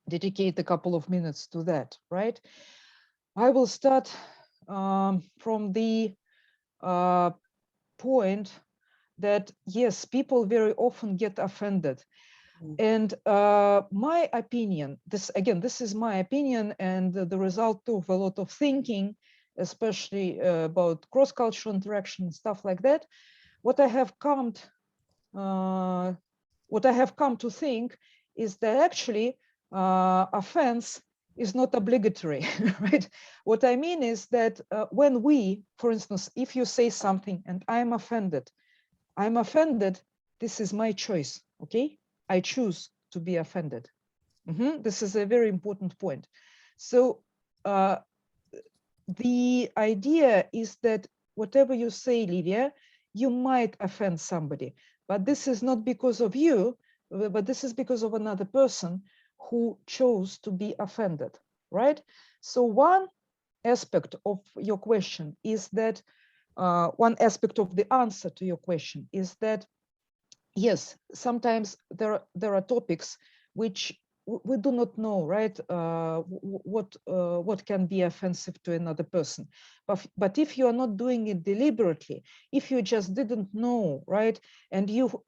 dedicate a couple of minutes to that, right? I will start from the point that, yes, people very often get offended. And my opinion, this is my opinion and the result of a lot of thinking, especially about cross-cultural interaction and stuff like that. What I have come to think is that actually offense is not obligatory, right? What I mean is that when we, for instance, if you say something and I'm offended, this is my choice, okay? I choose to be offended. This is a very important point. So the idea is that whatever you say, Livia, you might offend somebody, but this is not because of you, but this is because of another person who chose to be offended, right? So one aspect of your question is that, one aspect of the answer to your question is that, yes, sometimes there are topics which we do not know, right? What can be offensive to another person. But if you are not doing it deliberately, if you just didn't know, right, and you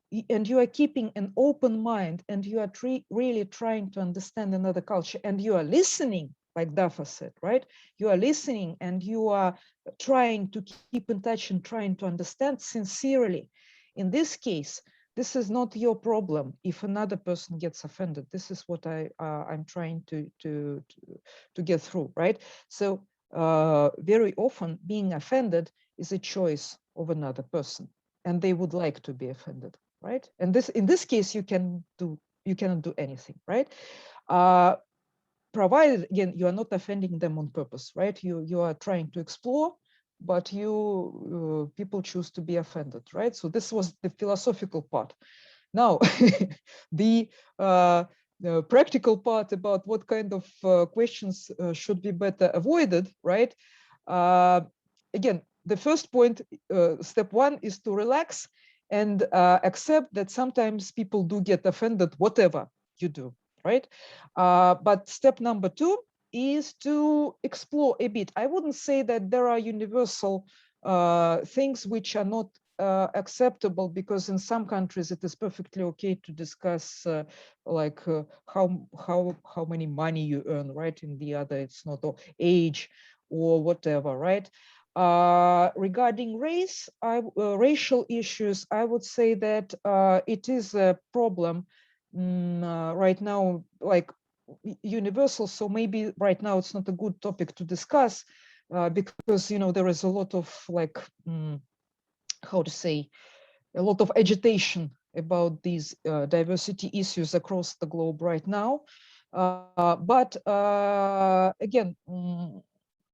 are keeping an open mind, and you are really trying to understand another culture, and you are listening, like Dafa said, right? You are listening and you are trying to keep in touch and trying to understand sincerely. In this case, this is not your problem if another person gets offended. This is what I'm trying to get through, right? So very often being offended is a choice of another person, and they would like to be offended, right? And in this case, you cannot do anything, right? Provided, again, you are not offending them on purpose, right? You are trying to explore, but people choose to be offended, right? So this was the philosophical part. Now, the practical part about what kind of questions should be better avoided, right? Again, the first point, step one, is to relax and accept that sometimes people do get offended, whatever you do, right? But step number two is to explore a bit. I wouldn't say that there are universal things which are not acceptable, because in some countries it is perfectly okay to discuss how many money you earn, right? In the other, it's not, or age or whatever, right? Regarding racial issues, I would say that it is a problem right now, like universal. So maybe right now it's not a good topic to discuss because there is a lot of how to say, a lot of agitation about these diversity issues across the globe right now. But again,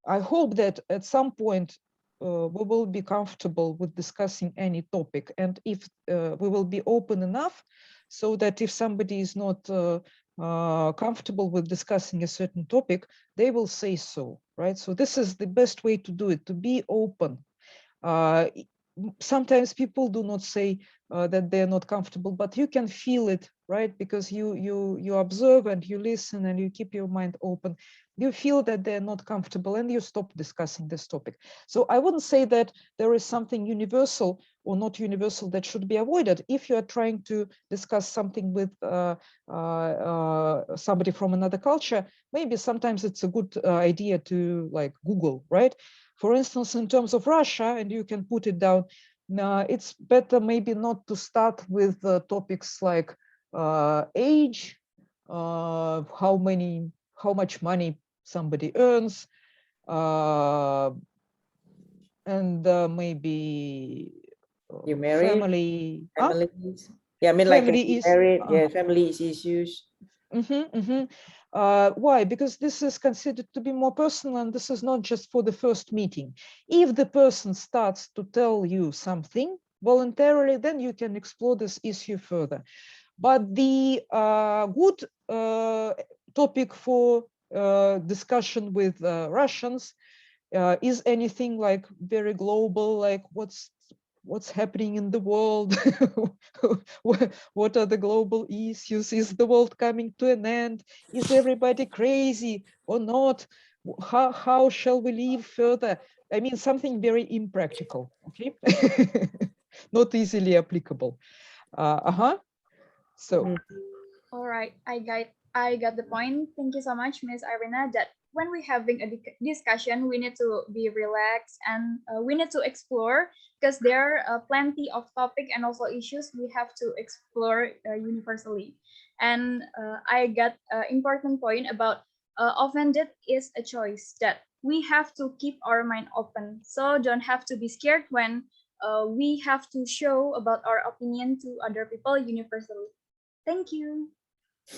I hope that at some point we will be comfortable with discussing any topic, and if we will be open enough so that if somebody is not comfortable with discussing a certain topic, they will say so, right? So this is the best way to do it, to be open. Sometimes people do not say that they're not comfortable, but you can feel it, right? Because you observe and you listen and you keep your mind open. You feel that they're not comfortable and you stop discussing this topic. So I wouldn't say that there is something universal or not universal that should be avoided. If you are trying to discuss something with somebody from another culture, maybe sometimes it's a good idea to Google, right? For instance, in terms of Russia, and you can put it down, it's better maybe not to start with topics like age, how much money somebody earns, and maybe
You married?
family.
Families? Yeah, I mean, like
Family
you
is.
married, yeah, family issues.
Why? Because this is considered to be more personal, and this is not just for the first meeting. If the person starts to tell you something voluntarily, then you can explore this issue further. But the good topic for discussion with Russians is anything like very global, like what's happening in the world, what are the global issues, is the world coming to an end, is everybody crazy or not, how shall we live further? I mean, something very impractical, okay? Not easily applicable. So
All right, I got the point. Thank you so much, Miss Irina. That when we're having a discussion, we need to be relaxed and we need to explore, because there are plenty of topic and also issues we have to explore universally. And I got important point about offended is a choice, that we have to keep our mind open. So don't have to be scared when we have to show about our opinion to other people universally. Thank you.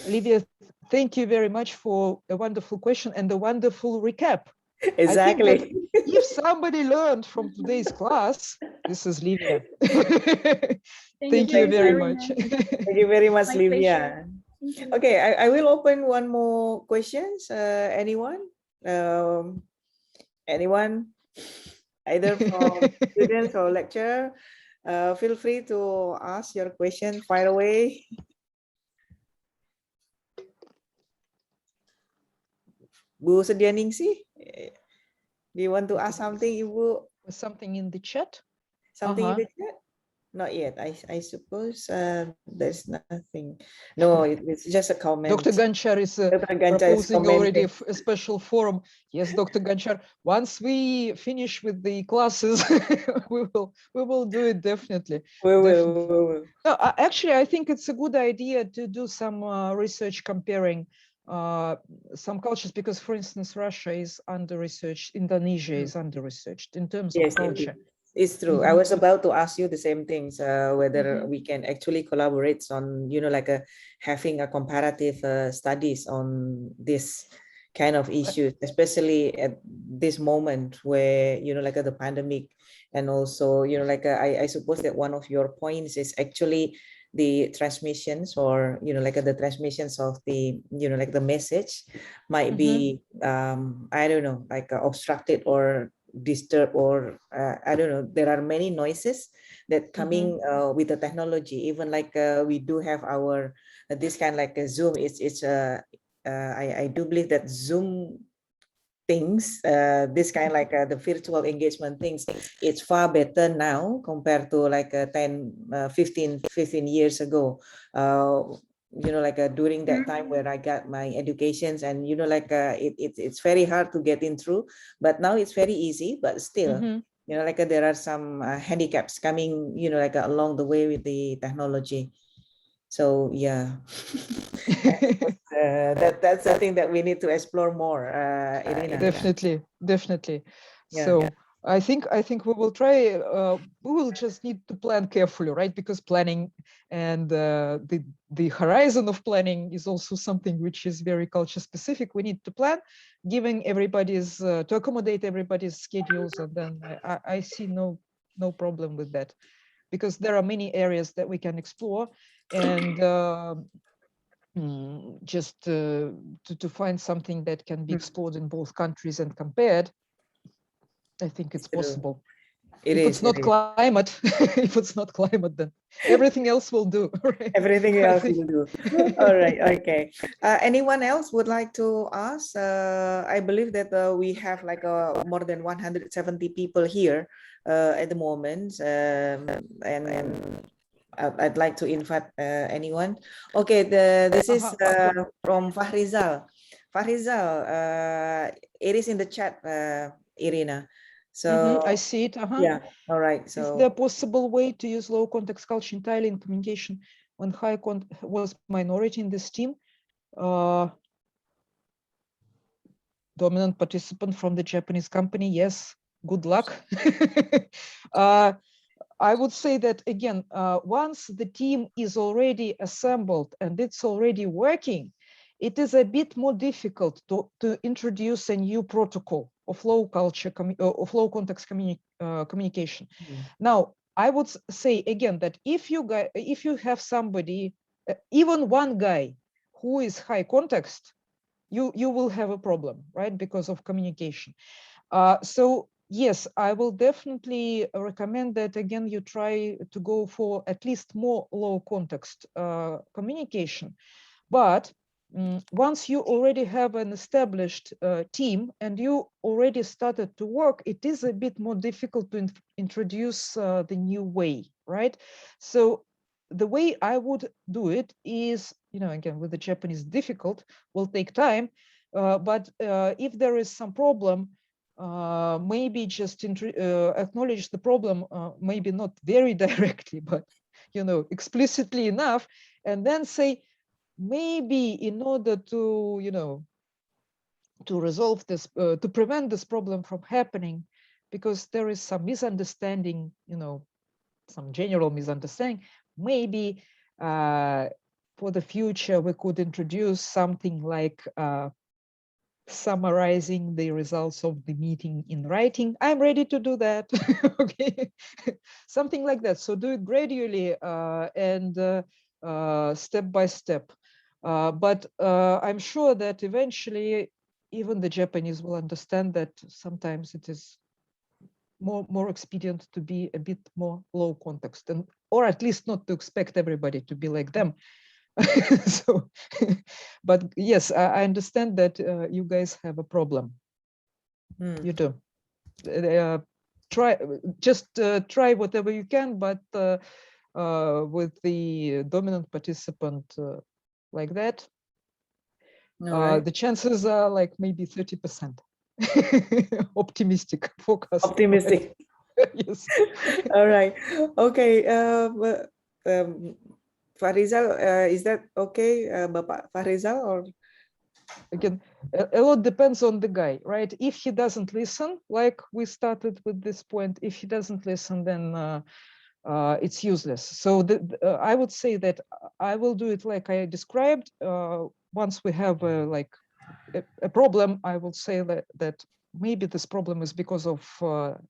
Olivia, thank you very much for a wonderful question and a wonderful recap.
Exactly.
If somebody learned from today's class, this is Livia. Thank you
Miss
very
Irina.
much.
Thank you very much,
My
Livia.
pleasure. Thank you.
Okay, I will open one more questions. Anyone? Anyone? Either from students or lecturer. Feel free to ask your question. Fire away. Bu Sedianingsih, do you want to ask something, Ibu?
Something in the chat?
Something in the chat? Not yet. I suppose there's nothing. No, it's just a comment.
Dr. Ganchar is
Dr. Ganchar is
proposing already
commenting.
a special forum. Yes, Dr. Ganchar, once we finish with the classes, we will do it definitely.
We will.
Definitely. No, actually, I think it's a good idea to do some research comparing some cultures, because, for instance, Russia is under researched, Indonesia is under researched in terms of
Yes,
culture.
indeed. It's true. I was about to ask you the same things, whether we can actually collaborate on, like having a comparative studies on this kind of issues, especially at this moment where, like the pandemic, and also, I suppose that one of your points is actually the transmissions, or, like the transmissions of the, like the message might be, I don't know, like obstructed or disturb, or I don't know, there are many noises that coming with the technology, even like we do have our this kind like a Zoom. It's I do believe that Zoom things, this kind like the virtual engagement things, it's far better now compared to like 10 15 years ago. Like during that time where I got my educations, and like it's very hard to get in through, but now it's very easy, but still, like there are some handicaps coming, like along the way with the technology. So yeah. That's something that we need to explore more, Irina.
Definitely.
Yeah,
So
yeah.
I think we will try. We will just need to plan carefully, right? Because planning and the horizon of planning is also something which is very culture specific. We need to plan, giving everybody's to accommodate everybody's schedules, and then I see no problem with that, because there are many areas that we can explore, and just to find something that can be explored in both countries and compared. I think it's possible. If it's not climate, if it's not climate, then everything else will do. Right?
Everything else will do. All right. Okay. Anyone else would like to ask? I believe that we have like more than 170 people here at the moment, and I'd like to invite anyone. Okay, this is from Fahrizal. Fahrizal, it is in the chat, Irina. So
I see it.
yeah, all right. So
is there a possible way to use low context culture entirely in communication when high was minority in this team? Dominant participant from the Japanese company. Yes, good luck. I would say that again, once the team is already assembled and it's already working, it is a bit more difficult to introduce a new protocol of low culture, of low context communication. Now, I would say again that if you have somebody, even one guy who is high context, you will have a problem, right? Because of communication. So yes, I will definitely recommend that again, you try to go for at least more low context communication. But once you already have an established team and you already started to work, it is a bit more difficult to introduce the new way, right? So the way I would do it is, again, with the Japanese difficult, will take time. But if there is some problem, maybe just acknowledge the problem, maybe not very directly, but explicitly enough, and then say, maybe in order to to resolve this, to prevent this problem from happening, because there is some misunderstanding, some general misunderstanding, maybe for the future we could introduce something like summarizing the results of the meeting in writing. I'm ready to do that. Okay, something like that. So do it gradually and step by step. But I'm sure that eventually even the Japanese will understand that sometimes it is more expedient to be a bit more low context, and or at least not to expect everybody to be like them. So, but yes, I understand that you guys have a problem. You do. Try whatever you can, but with the dominant participant like that,
Right.
the chances are like maybe 30%. Optimistic forecast.
Optimistic.
Yes.
All right. Okay. Farizal, is that okay, Bapak Farizal, or?
Again, a lot depends on the guy, right? If he doesn't listen, like we started with this point, if he doesn't listen, then it's useless. So I would say that I will do it like I described. Once we have like a problem, I will say that maybe this problem is because of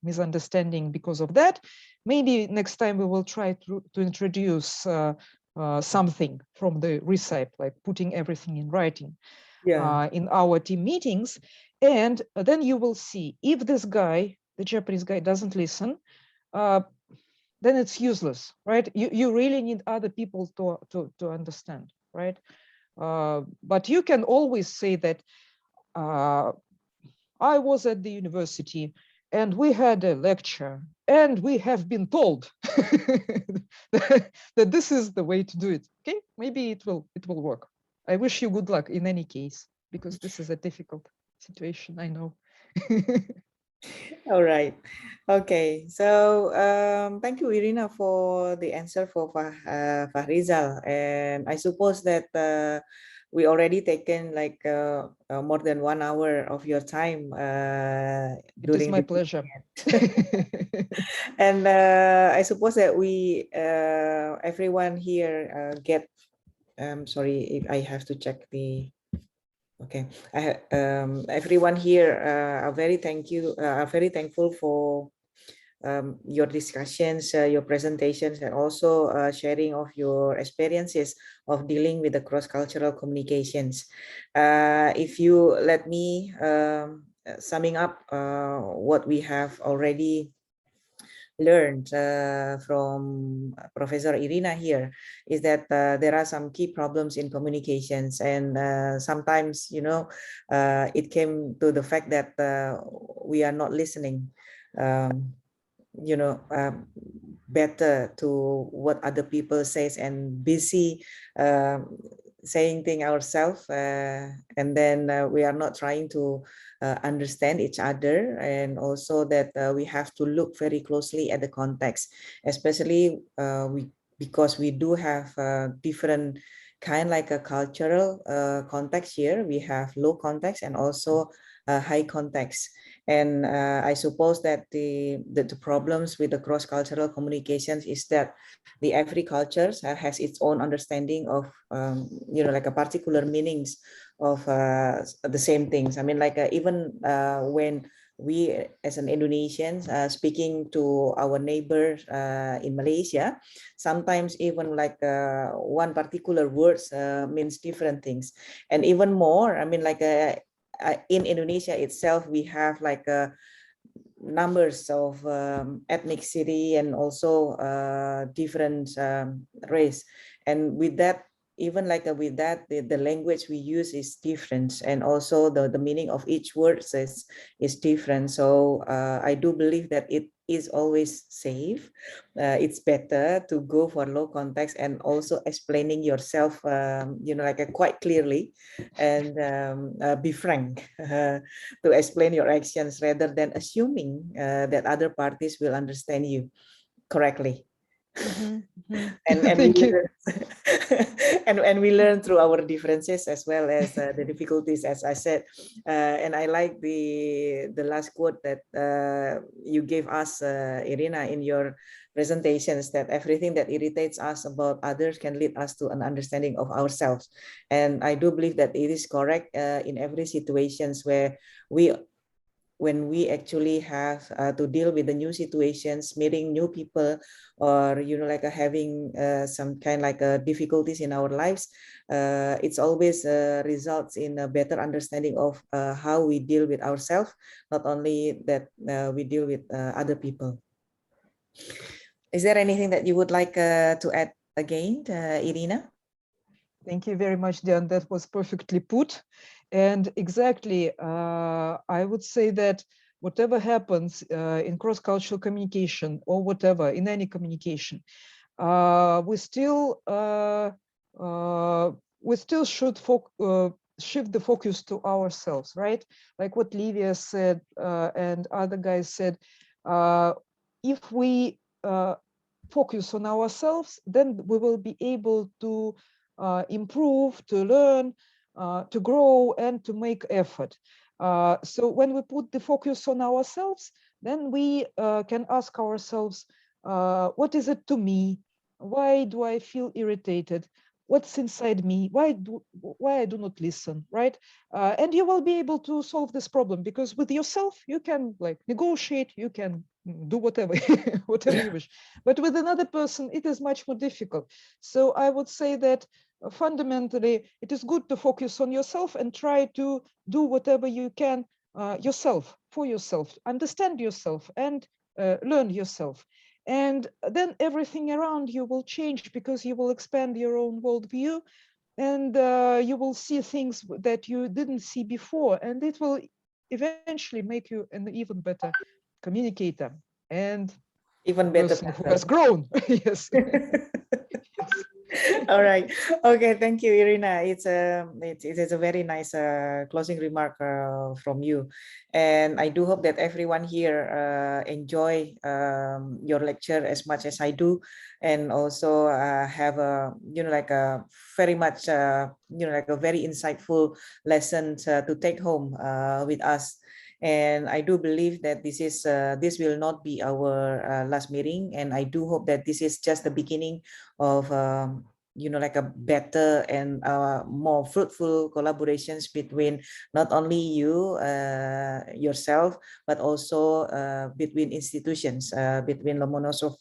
misunderstanding because of that. Maybe next time we will try to introduce something from the recipe, like putting everything in writing.
Yeah.
In our team meetings, and then you will see if this guy, the Japanese guy, doesn't listen, then it's useless, right? You really need other people to understand, right? But you can always say that I was at the university and we had a lecture and we have been told that this is the way to do it. Okay, maybe it will work. I wish you good luck in any case, because this is a difficult situation, I know.
All right. Okay. So thank you, Irina, for the answer for Fahrizal. And I suppose that we already taken like more than 1 hour of your time
It is
during
my
the
pleasure.
And I suppose that we everyone here get. Sorry, if I have to check the. Okay, everyone here are very very thankful for your discussions, your presentations, and also sharing of your experiences of dealing with the cross-cultural communications. If you let me summing up what we have already learned from Professor Irina here is that there are some key problems in communications, and sometimes, you know, it came to the fact that we are not listening, you know, better to what other people says, and busy saying thing ourselves, and then we are not trying to understand each other, and also that we have to look very closely at the context, especially because we do have different kind like a cultural context here. We have low context and also high context. And I suppose that the problems with the cross-cultural communications is that the every culture has its own understanding of you know, like a particular meanings of the same things. I mean, like even when we as an Indonesian speaking to our neighbors in Malaysia, sometimes even like one particular words means different things. And even more, I mean, like in Indonesia itself, we have like numbers of ethnicity and also different race. And with that, even like with that, the language we use is different, and also the meaning of each word is different. So I do believe that it is always safe. It's better to go for low context and also explaining yourself, you know, like quite clearly, and be frank to explain your actions rather than assuming that other parties will understand you correctly.
Mm-hmm, mm-hmm.
And
Thank you.
and we learn through our differences as well as the difficulties, as I said. And I like the last quote that you gave us, Irina, in your presentations, that everything that irritates us about others can lead us to an understanding of ourselves. And I do believe that it is correct in every situations when we actually have to deal with the new situations, meeting new people, or like having some kind like difficulties in our lives, it's always results in a better understanding of how we deal with ourselves, not only that we deal with other people. Is there anything that you would like to add again, Irina?
Thank you very much, Dan. That was perfectly put. And exactly, I would say that whatever happens in cross-cultural communication or whatever, in any communication, we still should shift the focus to ourselves, right? Like what Livia said and other guys said, if we focus on ourselves, then we will be able to improve, to learn, to grow, and to make effort. So when we put the focus on ourselves, then we can ask ourselves, what is it to me? Why do I feel irritated? What's inside me? Why I do not listen, right? And you will be able to solve this problem, because with yourself you can like negotiate, you can do whatever whatever you wish, but with another person it is much more difficult. So I would say that fundamentally it is good to focus on yourself and try to do whatever you can yourself, for yourself, understand yourself, and learn yourself. And then everything around you will change, because you will expand your own worldview, and you will see things that you didn't see before, and it will eventually make you an even better communicator and
Even better
person who has grown. Yes. Yes.
All right. Okay. Thank you, Irina. It is a very nice closing remark from you, and I do hope that everyone here enjoy your lecture as much as I do, and also have a like a very much like a very insightful lessons to take home with us. And I do believe that this will not be our last meeting, and I do hope that this is just the beginning of like a better and more fruitful collaborations between not only you yourself, but also between institutions, between Lomonosov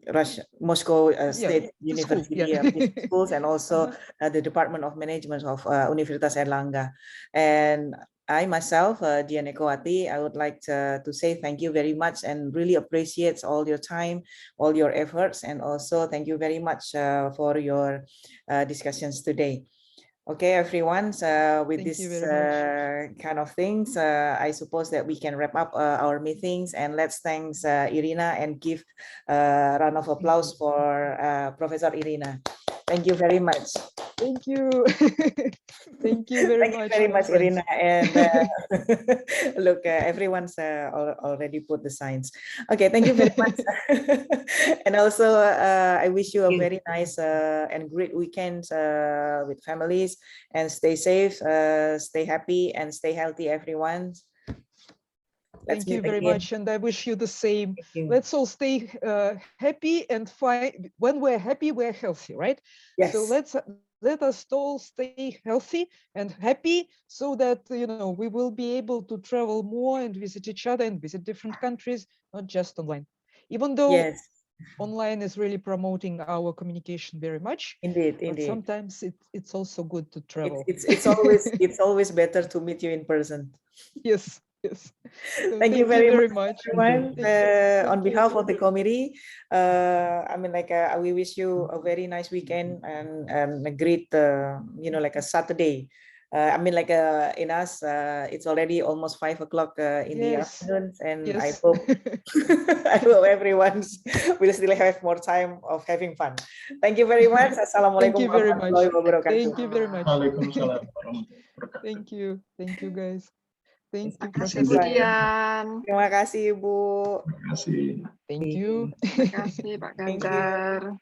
Russia, Moscow State University schools, and also the Department of Management of Universitas Erlangga. And I myself, Dian Ekowati, I would like to say thank you very much, and really appreciate all your time, all your efforts, and also thank you very much for your discussions today. Okay, everyone, with this kind of things, I suppose that we can wrap up our meetings, and let's thank Irina and give a round of applause for Professor Irina. Thank you very much.
Thank you. Thank you very much.
Thank you very much, Irina. And look, everyone's already put the signs. Okay, thank you very much. And also, I wish you a very nice and great weekend with families. And stay safe, stay happy, and stay healthy, everyone.
Thank you very much, and I wish you the same. Let's all stay happy and fine. When we're happy, we're healthy, right?
Yes.
So let us all stay healthy and happy, so that we will be able to travel more and visit each other and visit different countries, not just online. Even though online is really promoting our communication very much.
Indeed.
Sometimes it's also good to travel.
It's always better to meet you in person.
Yes. Yes. So
thank you very
much,
everyone. On behalf of the committee, I mean, like, we wish you a very nice weekend and a great, like a Saturday. I mean, like, in us, it's already almost 5 o'clock in the afternoon, and I hope I hope everyone will still have more time of having fun. Thank you very much. Assalamualaikum warahmatullahi wabarakatuh.
Thank you very much.
Waalaikumsalam warahmatullahi wabarakatuh.
Thank you guys. Thank you,
Profesor.
Terima kasih, Ibu.
Terima kasih.
Thank you.
Terima kasih, Pak Ganjar.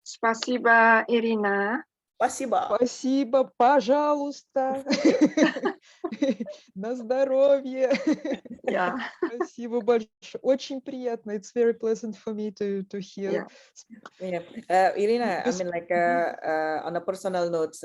Спасибо, Ирина.
Спасибо.
Спасибо, пожалуйста. На здоровье.
Yeah.
Спасибо большое. Очень приятно. It's very pleasant for me to hear.
Yeah, Irina, I mean, like on a personal note,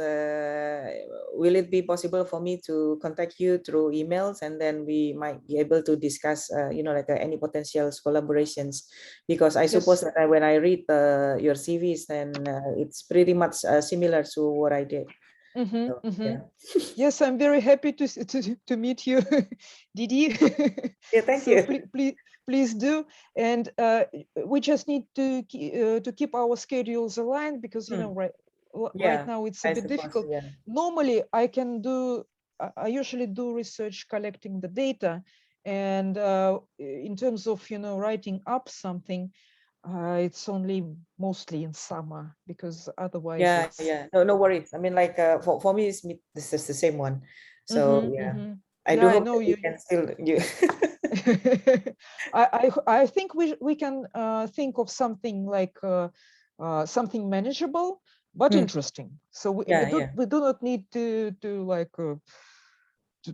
will it be possible for me to contact you through emails, and then we might be able to discuss, like any potential collaborations? Because I suppose that when I read your CVs, then it's pretty much similar to what I did. So, yeah.
Yes, I'm very happy to meet you, Didi.
Yeah, thank you.
Please do, and we just need to keep our schedules aligned, because right now it's a bit difficult.
Yeah.
Normally, I usually do research collecting the data, and in terms of writing up something, it's only mostly in summer, because otherwise
no worries. I mean, like for me this is the same one, so I do hope
know
that you can still
I think we can think of something like something manageable but interesting, so we do not need to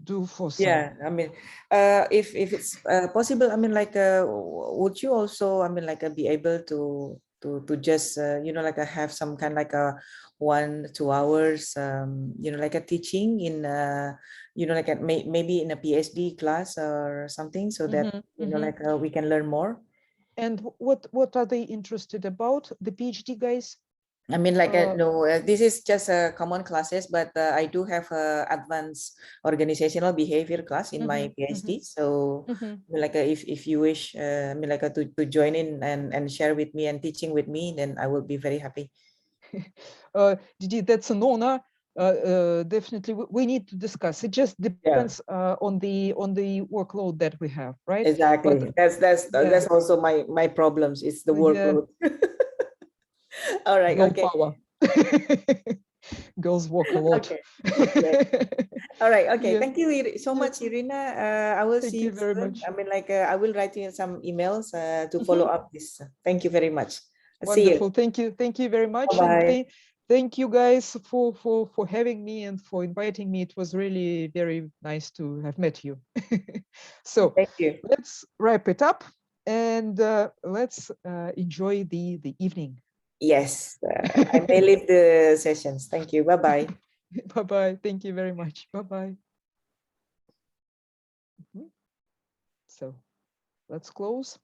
do for some.
I mean, if it's possible, I mean, like would you also, I mean, like be able to just like have some kind like a 1-2 hours like a teaching in like maybe in a PhD class or something, so that like we can learn more.
And what are they interested about, the PhD guys?
I mean, like, no, this is just common classes, but I do have advanced organizational behavior class in my PhD. So, like, if you wish, I mean, like, to join in and share with me and teaching with me, then I will be very happy.
Didi, that's an honor. Definitely, we need to discuss. It just depends on the workload that we have, right?
Exactly.
But,
that's also my problems. It's the workload. All right.
Girl
okay.
Power. Girls work a lot.
Okay. All right. Okay.
Yeah.
Thank you so much, Irina. I will
Thank
see
you very
soon.
much.
I mean, like, I will write you some emails to follow up this. Thank you very much.
Wonderful.
See you.
Thank you very much.
Bye-bye.
And thank you guys for having me and for inviting me. It was really very nice to have met you. So
Thank you.
let's wrap it up, and let's enjoy the evening.
Yes, I may leave the sessions. Thank you. Bye-bye.
Bye-bye. Thank you very much. Bye-bye. So let's close.